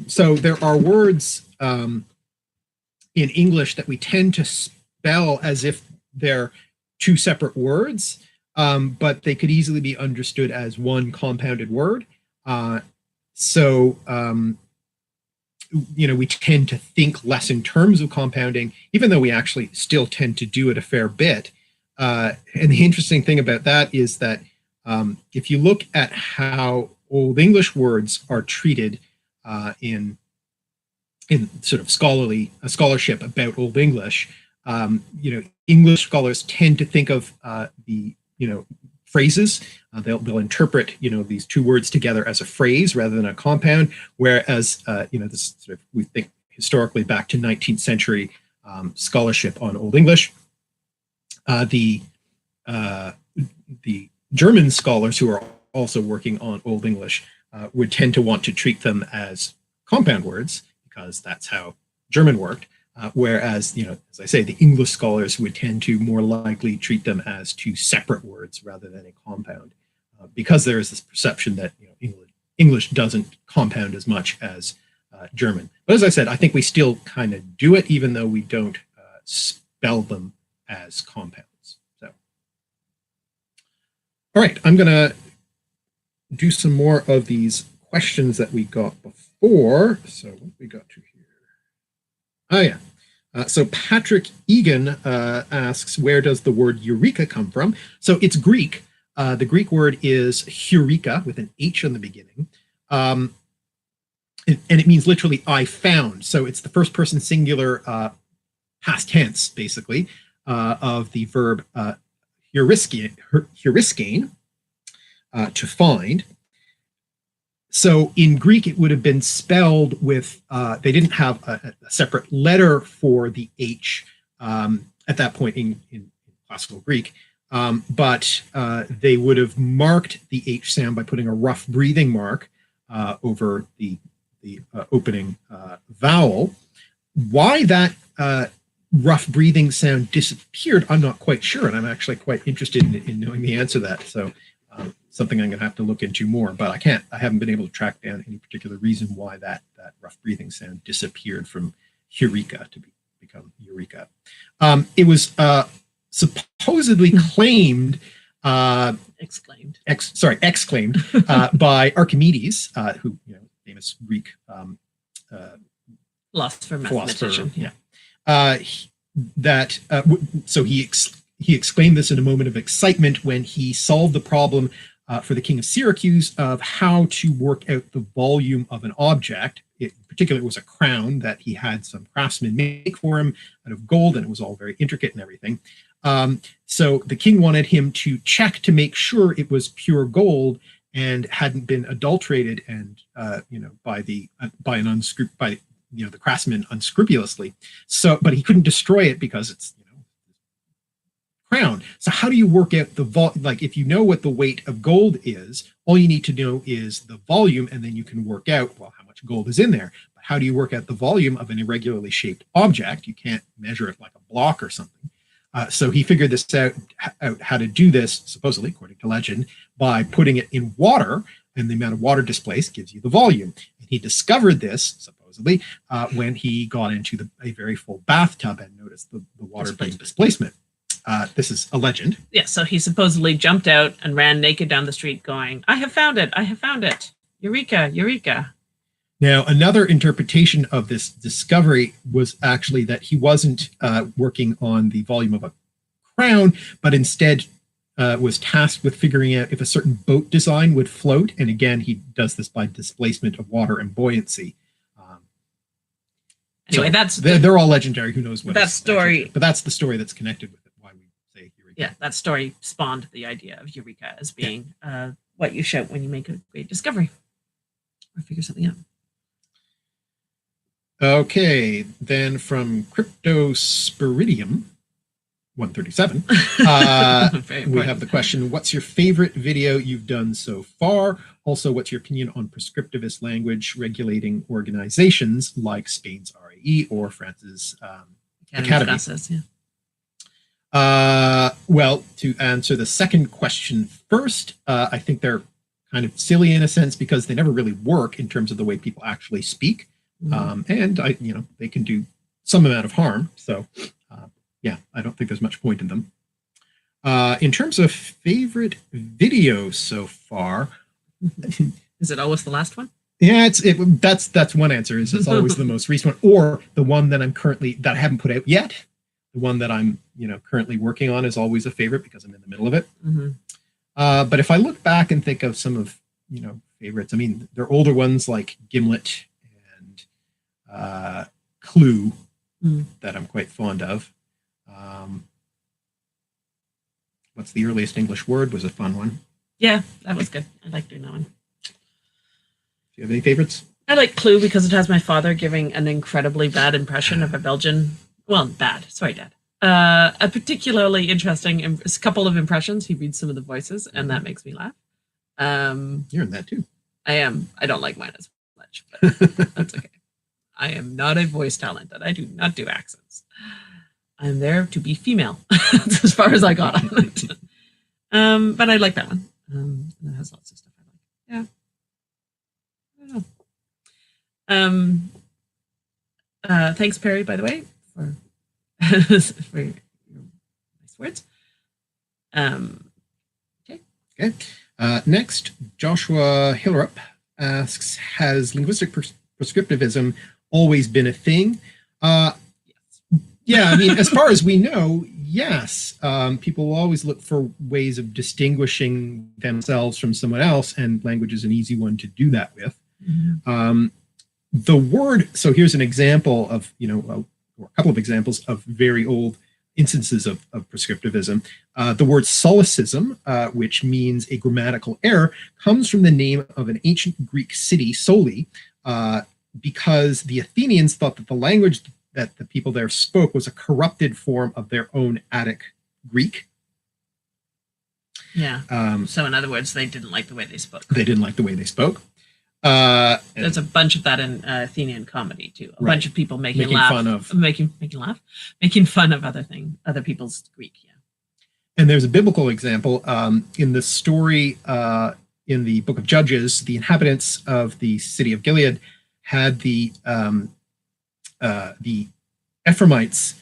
So there are words in English that we tend to spell as if they're two separate words, but they could easily be understood as one compounded word. We tend to think less in terms of compounding, even though we actually still tend to do it a fair bit. And the interesting thing about that is that if you look at how Old English words are treated in sort of scholarship about Old English, English scholars tend to think of the phrases. They'll interpret these two words together as a phrase rather than a compound. Whereas this sort of we think historically back to 19th century scholarship on Old English. The German scholars who are also working on Old English would tend to want to treat them as compound words because that's how German worked. Whereas, as I say, the English scholars would tend to more likely treat them as two separate words rather than a compound, because there is this perception that English doesn't compound as much as German. But as I said, I think we still kind of do it, even though we don't spell them as compounds. So, all right, I'm going to do some more of these questions that we got before. So what we got to here? Oh, yeah. So Patrick Egan asks, where does the word eureka come from? So it's Greek. The Greek word is heureka with an H in the beginning. And it means literally I found. So it's the first person singular past tense, basically, of the verb heuriskane, to find. So in Greek, it would have been spelled with, they didn't have a separate letter for the H at that point in classical Greek, but they would have marked the H sound by putting a rough breathing mark over the opening vowel. Why that rough breathing sound disappeared, I'm not quite sure, and I'm actually quite interested in knowing the answer to that. So something I'm going to have to look into more, but I haven't been able to track down any particular reason why that rough breathing sound disappeared from heureka to become eureka. It was supposedly claimed, exclaimed by Archimedes, who, famous Greek philosopher, mathematician. So he exclaimed this in a moment of excitement when he solved the problem for the king of Syracuse of how to work out the volume of an object. In particular, it was a crown that he had some craftsmen make for him out of gold, and it was all very intricate and everything. So the king wanted him to check to make sure it was pure gold and hadn't been adulterated and by the craftsman unscrupulously. So, but he couldn't destroy it because it's crown. So how do you work out the like if you know what the weight of gold is, all you need to know is the volume, and then you can work out, well, how much gold is in there. But how do you work out the volume of an irregularly shaped object? You can't measure it like a block or something. So he figured this out how to do this, supposedly, according to legend, by putting it in water, and the amount of water displaced gives you the volume. And he discovered this, supposedly, when he got into a very full bathtub and noticed the water being displacement. This is a legend. Yeah, so he supposedly jumped out and ran naked down the street going, I have found it, eureka, eureka. Now, another interpretation of this discovery was actually that he wasn't working on the volume of a crown, but instead was tasked with figuring out if a certain boat design would float. And again, he does this by displacement of water and buoyancy. Anyway, so they're all legendary. Who knows what that story? But that's the story that's connected with it. Why we say eureka. Yeah, that story spawned the idea of eureka as being what you shout when you make a great discovery or figure something out. Okay, then from Cryptosporidium 137, we have the question, what's your favorite video you've done so far? Also, what's your opinion on prescriptivist language regulating organizations like Spain's RAE or France's Academy? Well, to answer the second question first, I think they're kind of silly in a sense because they never really work in terms of the way people actually speak. And they can do some amount of harm. So, yeah, I don't think there's much point in them. In terms of favorite videos so far, is it always the last one? Yeah, that's one answer. Is it's always the most recent one, or the one that I haven't put out yet. The one that I'm currently working on is always a favorite because I'm in the middle of it. But if I look back and think of some of favorites, I mean, they're older ones like Gimlet and Clue that I'm quite fond of. What's the earliest English word was a fun one. Yeah, that was good. I like doing that one. Do you have any favorites? I like Clue because it has my father giving an incredibly bad impression of a Belgian. Well, bad. Sorry, Dad. A particularly interesting couple of impressions. He reads some of the voices, and that makes me laugh. You're in that too. I am. I don't like mine as much, but that's okay. I am not a voice talent, and I do not do accents. I'm there to be female. That's as far as I got on it. But I like that one. It has lots of stuff I like. Yeah. I don't know. Thanks, Perry, by the way, for, for your nice words. Okay. Next, Joshua Hillerup asks, has linguistic prescriptivism always been a thing? Yeah, I mean, as far as we know, yes. People will always look for ways of distinguishing themselves from someone else, and language is an easy one to do that with. Mm-hmm. The word, so here's an example of, or a couple of examples of very old instances of prescriptivism. The word solecism, which means a grammatical error, comes from the name of an ancient Greek city, Soli, because the Athenians thought that the language that the people there spoke was a corrupted form of their own Attic Greek. Yeah. So in other words, they didn't like the way they spoke. They didn't like the way they spoke. There's a bunch of that in Athenian comedy too. A bunch of people making fun of other people's Greek. Yeah. And there's a biblical example in the story in the Book of Judges. The inhabitants of the city of Gilead had the Ephraimites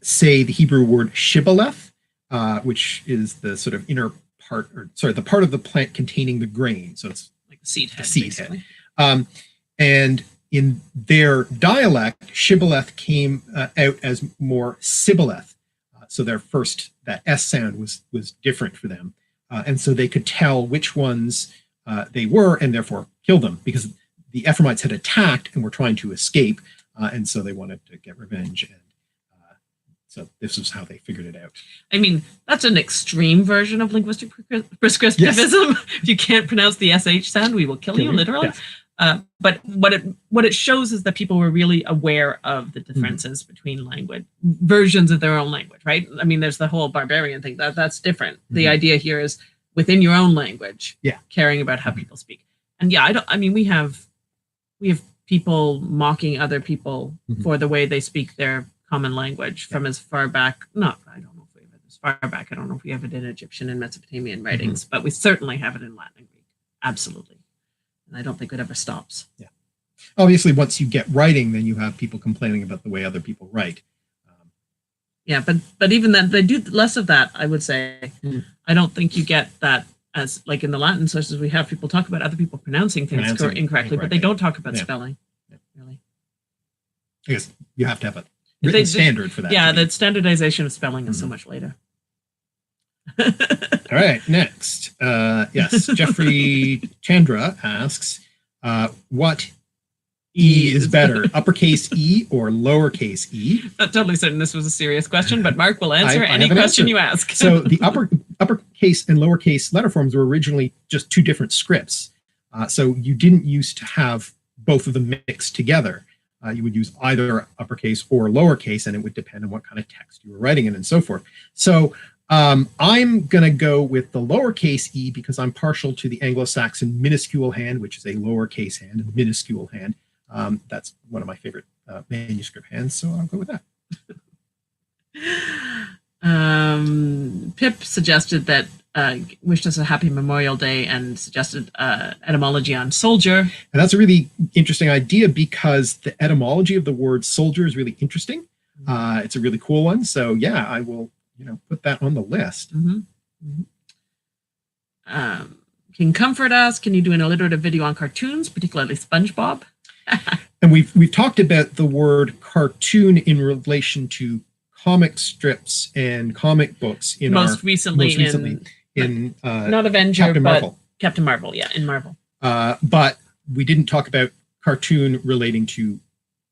say the Hebrew word shibboleth, which is the sort of inner part, the part of the plant containing the grain. So it's like the seed head. The seed head. And in their dialect, shibboleth came out as more sibboleth. So that S sound was different for them. And so they could tell which ones they were and therefore kill them, because the Ephraimites had attacked and were trying to escape. And so they wanted to get revenge. And so this is how they figured it out. I mean, that's an extreme version of linguistic prescriptivism. Yes. If you can't pronounce the SH sound, we will kill you, literally. Yes. But what it shows is that people were really aware of the differences between language, versions of their own language, right? I mean, there's the whole barbarian thing. That's different. The idea here is within your own language, caring about how people speak. And we have people mocking other people for the way they speak their common language from as far back. I don't know if we have it as far back. I don't know if we have it in Egyptian and Mesopotamian writings, but we certainly have it in Latin and Greek. Absolutely. And I don't think it ever stops. Yeah. Obviously, once you get writing, then you have people complaining about the way other people write. Yeah, but even then, they do less of that, I would say. I don't think you get that as, like in the Latin sources, we have people talk about other people pronouncing things incorrectly, but they don't talk about spelling. Yeah. Really. I guess you have to have a written standard for that. Yeah, the standardization of spelling is so much later. All right, next. Yes, Jeffrey Chandra asks, what E is better, uppercase E or lowercase e? Not totally certain this was a serious question, but Mark will answer any question you ask. So the uppercase and lowercase letter forms were originally just two different scripts. So you didn't used to have both of them mixed together. You would use either uppercase or lowercase, and it would depend on what kind of text you were writing in and so forth. So I'm going to go with the lowercase e because I'm partial to the Anglo-Saxon minuscule hand, which is a lowercase hand, a minuscule hand. That's one of my favorite manuscript hands, so I'll go with that. Pip suggested that wished us a happy Memorial Day and suggested etymology on soldier. And that's a really interesting idea because the etymology of the word soldier is really interesting. It's a really cool one. So yeah, I will put that on the list. King Comfort asks, can you do an alliterative video on cartoons, particularly SpongeBob? And we've talked about the word cartoon in relation to comic strips and comic books in most recently in not Avenger, Captain Marvel. Captain Marvel, yeah, in Marvel. But we didn't talk about cartoon relating to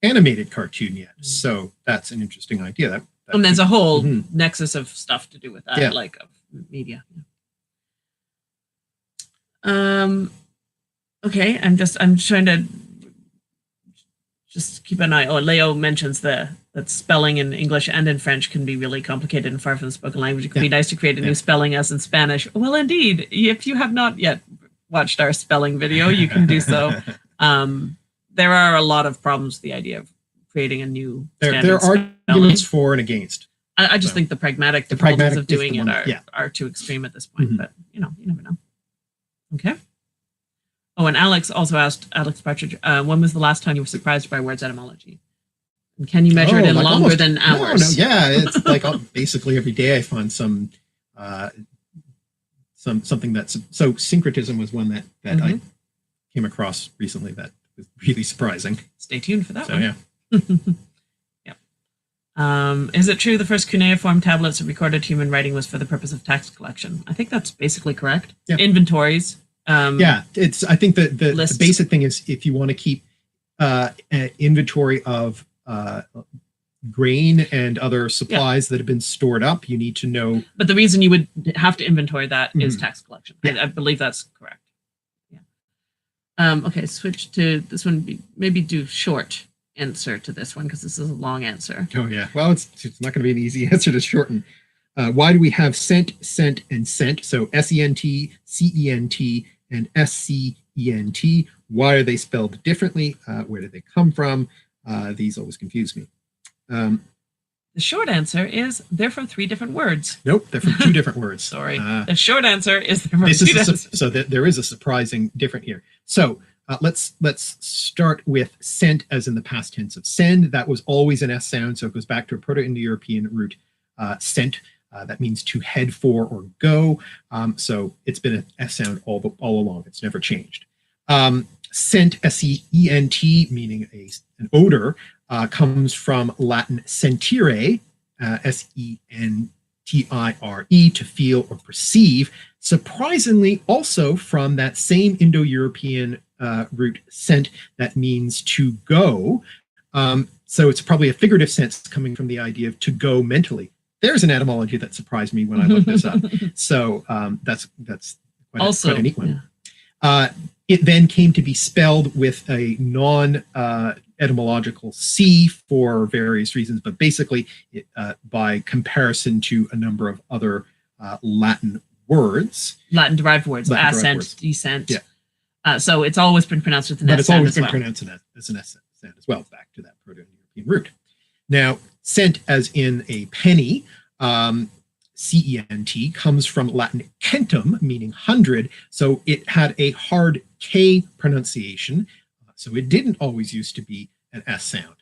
animated cartoon yet. So that's an interesting idea. And there's a whole nexus of stuff to do with that, like of media. Yeah. Okay, I'm trying to just keep an eye. Oh, Leo mentions that spelling in English and in French can be really complicated and far from the spoken language. It could be nice to create a new spelling as in Spanish. Well, indeed, if you have not yet watched our spelling video, you can do so. There are a lot of problems with the idea of creating a new standard there are spelling. arguments for and against. I just think the pragmatic difficulties of doing it are too extreme at this point, but you never know. Okay. Oh, and Alex also asked, Alex Partridge, when was the last time you were surprised by a word's etymology? And can you measure it in longer than hours? No, yeah, it's like basically every day I find something that's so syncretism was one that I came across recently that was really surprising. Stay tuned for that one. Yeah. Is it true the first cuneiform tablets of recorded human writing was for the purpose of tax collection? I think that's basically correct. Yeah. Inventories. I think the basic thing is if you want to keep an inventory of grain and other supplies that have been stored up, you need to know. But the reason you would have to inventory that is tax collection. I believe that's correct. Yeah. Okay, switch to this one. Maybe do short answer to this one because this is a long answer. Oh yeah, well it's not going to be an easy answer to shorten. Why do we have sent, and sent? So SENT, CENT, and SCENT. Why are they spelled differently? Where did they come from? These always confuse me. The short answer is they're from 3 different words. Nope, they're from 2 different words. Sorry. The short answer is they're from 2 different. So there is a surprising different here. So let's start with sent as in the past tense of send. That was always an S sound, so it goes back to a Proto-Indo-European root, sent. That means to head for or go. So it's been an S sound all along. It's never changed. Scent, S-E-E-N-T, meaning an odor, comes from Latin sentire, S-E-N-T-I-R-E, to feel or perceive. Surprisingly, also from that same Indo-European root sent, that means to go. So it's probably a figurative sense coming from the idea of to go mentally. There's an etymology that surprised me when I looked this up. So that's quite a neat one. Yeah. It then came to be spelled with a non-etymological C for various reasons, but basically by comparison to a number of other Latin words. Latin-derived words, ascent, descent. Yeah. So it's always been pronounced with an S sound as well. But it's always been pronounced as an S sound as well, back to that Proto-European root. Now, cent as in a penny, C-E-N-T, comes from Latin centum, meaning 100. So it had a hard K pronunciation. So it didn't always used to be an S sound.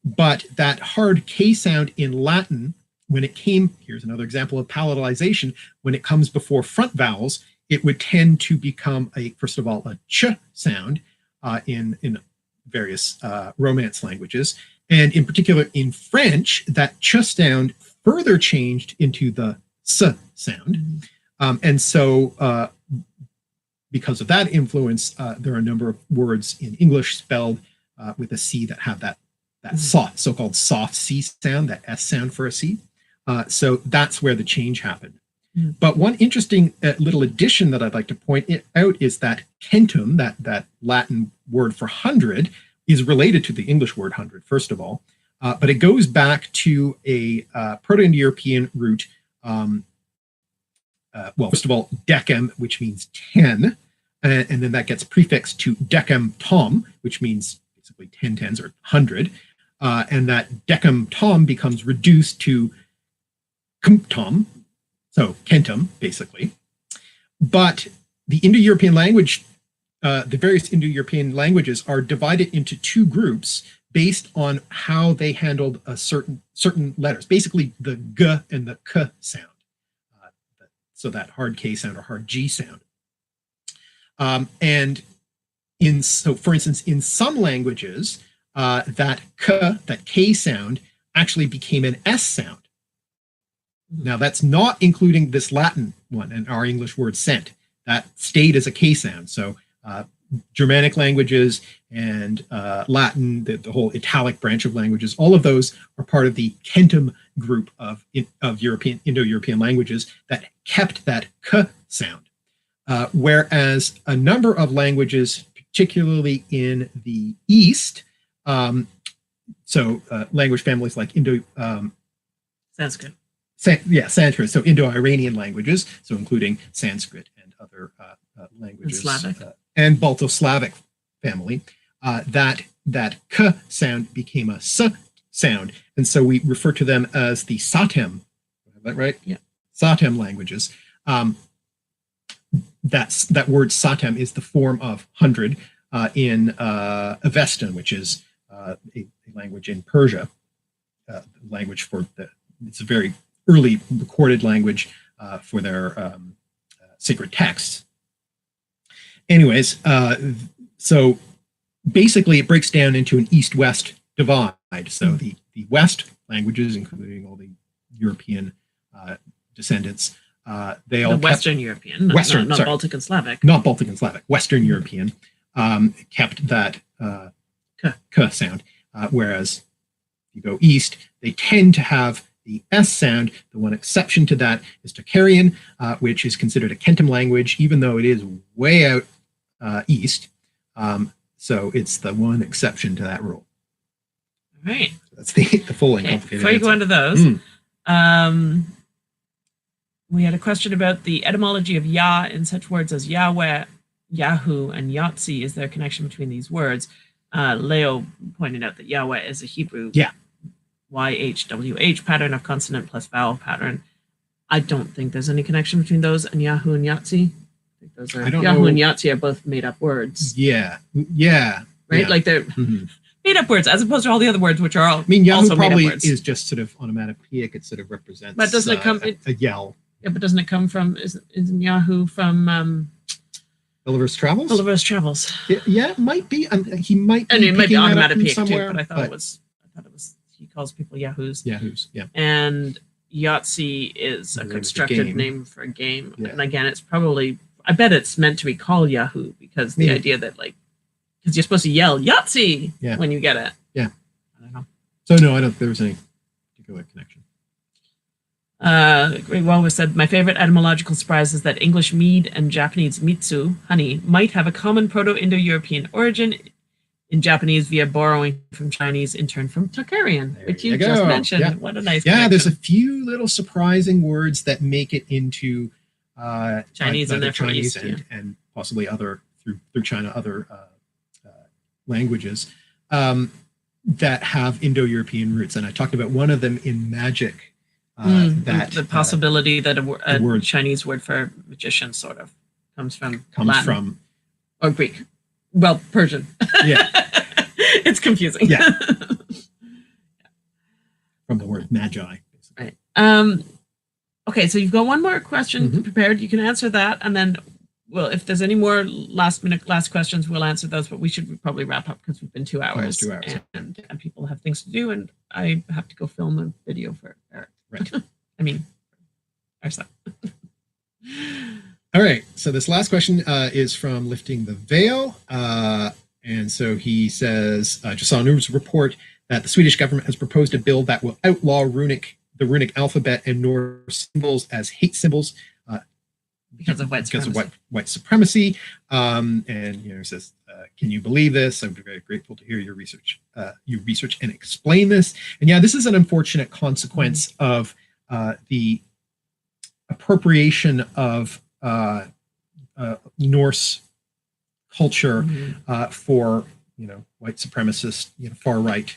But that hard K sound in Latin, when it came, here's another example of palatalization, when it comes before front vowels, it would tend to become first of all, a ch sound in various Romance languages. And in particular, in French, that ch sound further changed into the s sound. And so because of that influence, there are a number of words in English spelled with a C that have that soft, so-called soft C sound, that S sound for a C. So that's where the change happened. But one interesting little addition that I'd like to point out is that centum, that Latin word for 100, is related to the English word 100, first of all. But it goes back to a Proto-Indo-European root, well, first of all, decem, which means 10, and then that gets prefixed to decem tom, which means basically 10 tens or 100, and that decem tom becomes reduced to cum-tom, so centum, basically. But the Indo-European language, the various Indo-European languages are divided into 2 groups based on how they handled a certain letters, basically the g and the k sound. So that hard K sound or hard G sound. And so for instance, in some languages, that K sound actually became an S sound. Now that's not including this Latin one and our English word sent. That stayed as a K sound. So Germanic languages and Latin, the whole Italic branch of languages, all of those are part of the centum group of Indo-European languages that kept that k sound. Whereas a number of languages, particularly in the East, Language families like Sanskrit. Sanskrit. So Indo-Iranian languages, so including Sanskrit and other languages, and Slavic, and Balto-Slavic family. That k sound became a s sound, and so we refer to them as the Satem. Is that right? Yeah. Satem languages. That word Satem is the form of 100 in Avestan, which is a language in Persia. Language for it's a very early recorded language for their sacred texts. Anyways, so basically it breaks down into an east-west divide. So the West languages, including all the European descendants, they all Western European, not Baltic and Slavic. Not Baltic and Slavic, Western European kept that k sound, whereas if you go east, they tend to have the S sound. The one exception to that is Tocharian, which is considered a Kentim language, even though it is way out east. So it's the one exception to that rule. All right. That's the full and complicated Before you go into those, we had a question about the etymology of Yah in such words as Yahweh, Yahoo, and Yahtzee. Is there a connection between these words? Leo pointed out that Yahweh is a Hebrew YHWH pattern of consonant plus vowel pattern. I don't think there's any connection between those and Yahoo and Yahtzee. I think those are Yahoo and Yahtzee are both made up words. Yeah. Right? Yeah. Like they're made up words as opposed to all the other words, which are all Yahoo also probably made up words. is just sort of onomatopoeic. It sort of represents but doesn't it come a yell. Yeah, but doesn't it come from isn't Yahoo from Gulliver's Travels? Gulliver's Travels. Yeah, it might be. He might be. And it might be onomatopoeic somewhere, too, but I thought it was he calls people Yahoos. Yahoos, yeah. And Yahtzee is a constructed name for a game. Yeah. And again, it's probably I bet it's meant to be called Yahoo because the idea that because you're supposed to yell Yahtzee when you get it. Yeah. I don't know. So no, I don't think there was any particular connection. Great Walrus said, my favorite etymological surprise is that English mead and Japanese mitsu, honey, might have a common Proto-Indo-European origin in Japanese via borrowing from Chinese in turn from Tocharian, which you just mentioned. Yeah. What a nice connection. There's a few little surprising words that make it into Chinese and Chinese and possibly other through China, other languages that have Indo-European roots. And I talked about one of them in magic. That the possibility that a word, Chinese word for magician sort of comes Latin. From or Greek, well, Persian. Yeah, it's confusing. Yeah, from the word magi. Basically. Right. Okay, so you've got one more question prepared. You can answer that, and then, well, if there's any more last questions, we'll answer those. But we should probably wrap up because we've been 2 hours. Almost 2 hours. And people have things to do, and I have to go film a video for Eric. Right. I mean, our son. All right. So this last question is from Lifting the Veil. And so he says, just saw a news report that the Swedish government has proposed a bill that will outlaw the runic alphabet and Norse symbols as hate symbols because of white supremacy. And he says, can you believe this? I'm very grateful to hear your research. You research and explain this. And this is an unfortunate consequence of the appropriation of Norse culture for white supremacist,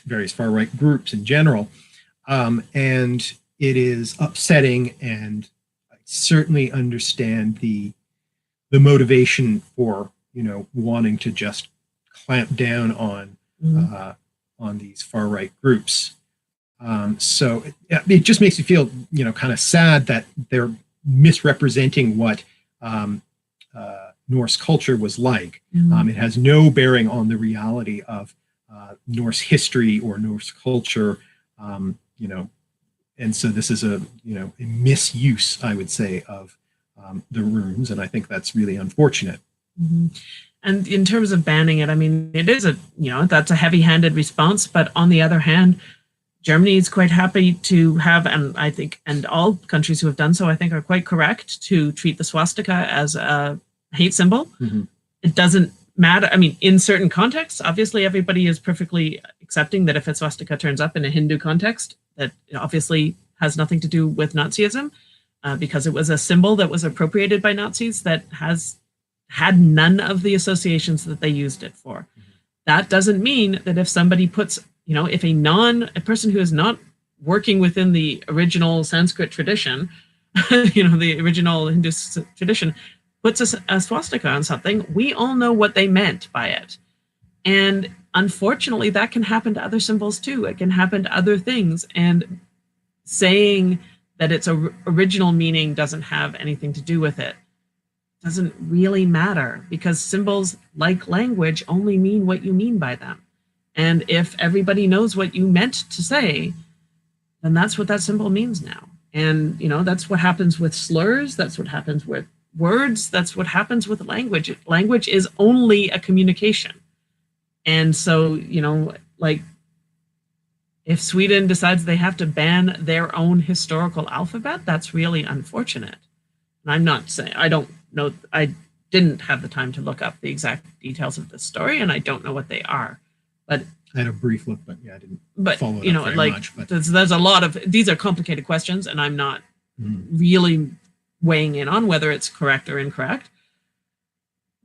various far right groups in general, and it is upsetting. And I certainly understand the motivation for wanting to just clamp down on these far right groups. So it just makes you feel kind of sad that they're misrepresenting what Norse culture was like. It has no bearing on the reality of Norse history or Norse culture, and so this is a misuse, I would say, of the runes, and I think that's really unfortunate. And in terms of banning it, I mean, it is that's a heavy-handed response, but on the other hand, Germany is quite happy to have, and I think, and all countries who have done so, I think, are quite correct to treat the swastika as a hate symbol. It doesn't matter. I mean, in certain contexts, obviously everybody is perfectly accepting that if a swastika turns up in a Hindu context, that obviously has nothing to do with Nazism, because it was a symbol that was appropriated by Nazis that has had none of the associations that they used it for. That doesn't mean that if somebody puts, if a person who is not working within the original Sanskrit tradition, the original Hindu tradition, puts a swastika on something, we all know what they meant by it. And unfortunately, that can happen to other symbols too. It can happen to other things. And saying that its original meaning doesn't have anything to do with it doesn't really matter, because symbols, like language, only mean what you mean by them. And if everybody knows what you meant to say, then that's what that symbol means now. And, that's what happens with slurs. That's what happens with words. That's what happens with language. Language is only a communication. And so, if Sweden decides they have to ban their own historical alphabet, that's really unfortunate. And I'm not saying, I don't know, I didn't have the time to look up the exact details of this story, and I don't know what they are. But I had a brief look, but yeah, I didn't follow it up very much. But there's a lot of, these are complicated questions, and I'm not really weighing in on whether it's correct or incorrect.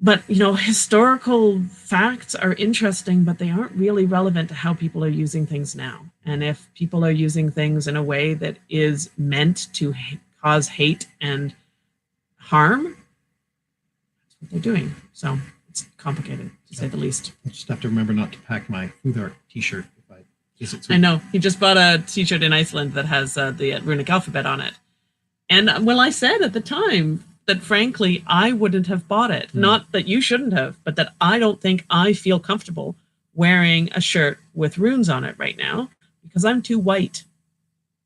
But, historical facts are interesting, but they aren't really relevant to how people are using things now. And if people are using things in a way that is meant to cause hate and harm, that's what they're doing. So it's complicated, to say the least. I just have to remember not to pack my food art t-shirt if I visit Sweden. I know. He just bought a t-shirt in Iceland that has the runic alphabet on it. And I said at the time that, frankly, I wouldn't have bought it. Not that you shouldn't have, but that I don't think I feel comfortable wearing a shirt with runes on it right now, because I'm too white.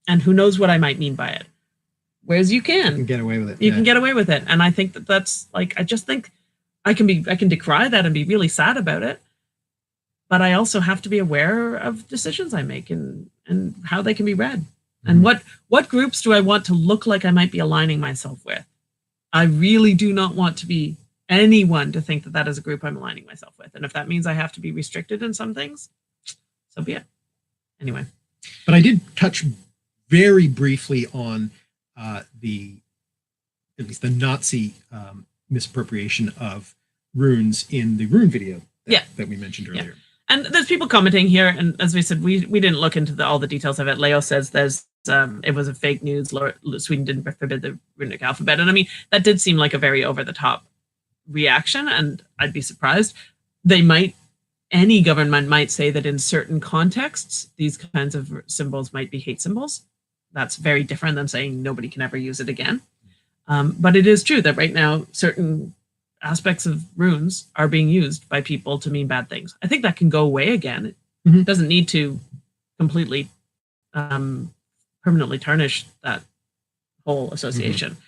And who knows what I might mean by it. Whereas you can get away with it. You can get away with it. And I think that's I just think I can decry that and be really sad about it. But I also have to be aware of decisions I make and how they can be read. And what groups do I want to look like I might be aligning myself with? I really do not want to be anyone to think that is a group I'm aligning myself with. And if that means I have to be restricted in some things, so be it. Anyway. But I did touch very briefly on at least the Nazi misappropriation of runes in the rune video that we mentioned earlier. Yeah. And there's people commenting here, and as we said, we didn't look into all the details of it. Leo says it was a fake news. Sweden didn't forbid the runic alphabet, and I mean that did seem like a very over the top reaction, and I'd be surprised. Any government might say that in certain contexts these kinds of symbols might be hate symbols. That's very different than saying nobody can ever use it again. But it is true that right now certain aspects of runes are being used by people to mean bad things. I think that can go away again. It doesn't need to completely permanently tarnish that whole association.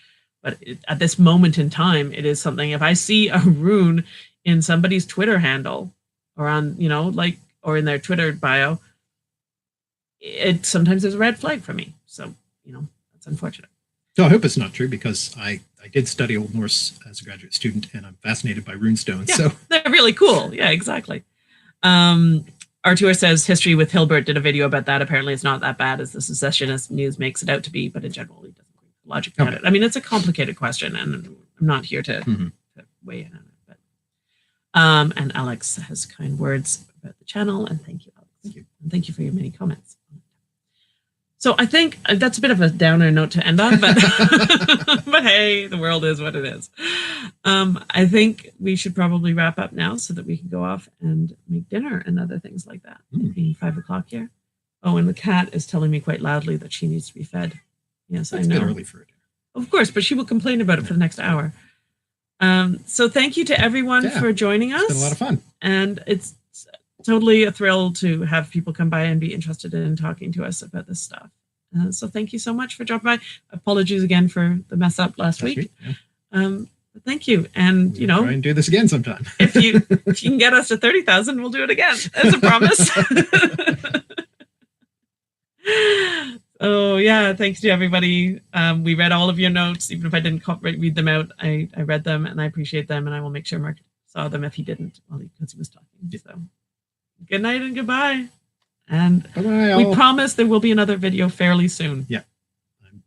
But at this moment in time, it is something. If I see a rune in somebody's Twitter handle or on, or in their Twitter bio, it sometimes is a red flag for me. So, that's unfortunate. So I hope it's not true, because I did study Old Norse as a graduate student, and I'm fascinated by runestones. Yeah, so they're really cool. Yeah, exactly. Artur says history with Hilbert did a video about that. Apparently it's not that bad as the secessionist news makes it out to be, but in general, he doesn't think the logic about it. I mean, it's a complicated question, and I'm not here to weigh in on it. But, and Alex has kind words about the channel, and thank you, Alex. Thank you. And thank you for your many comments. So I think that's a bit of a downer note to end on, but but hey, the world is what it is. I think we should probably wrap up now so that we can go off and make dinner and other things like that. Being 5 o'clock here. Oh, and the cat is telling me quite loudly that she needs to be fed. Yes, I know. It's a bit early for it. Of course, but she will complain about it for the next hour. So thank you to everyone for joining us. It's been a lot of fun. And it's totally a thrill to have people come by and be interested in talking to us about this stuff. So thank you so much for dropping by. Apologies again for the mess up last week. But thank you. And we'll try and do this again sometime. if you can get us to 30,000, we'll do it again. As a promise. Oh yeah, thanks to everybody. We read all of your notes, even if I didn't read them out. I read them and I appreciate them, and I will make sure Mark saw them if he didn't, because he was talking. So good night and goodbye. And Bye-bye, we all. promise there will be another video fairly soon. Yeah.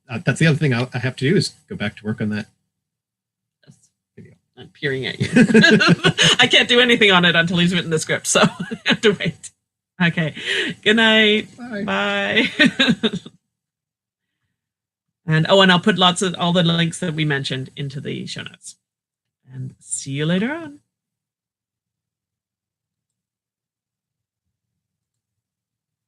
That's the other thing I have to do is go back to work on that video. I'm peering at you. I can't do anything on it until he's written the script, so I have to wait. Okay. Good night. Bye. Bye. And I'll put all the links that we mentioned into the show notes. And see you later on.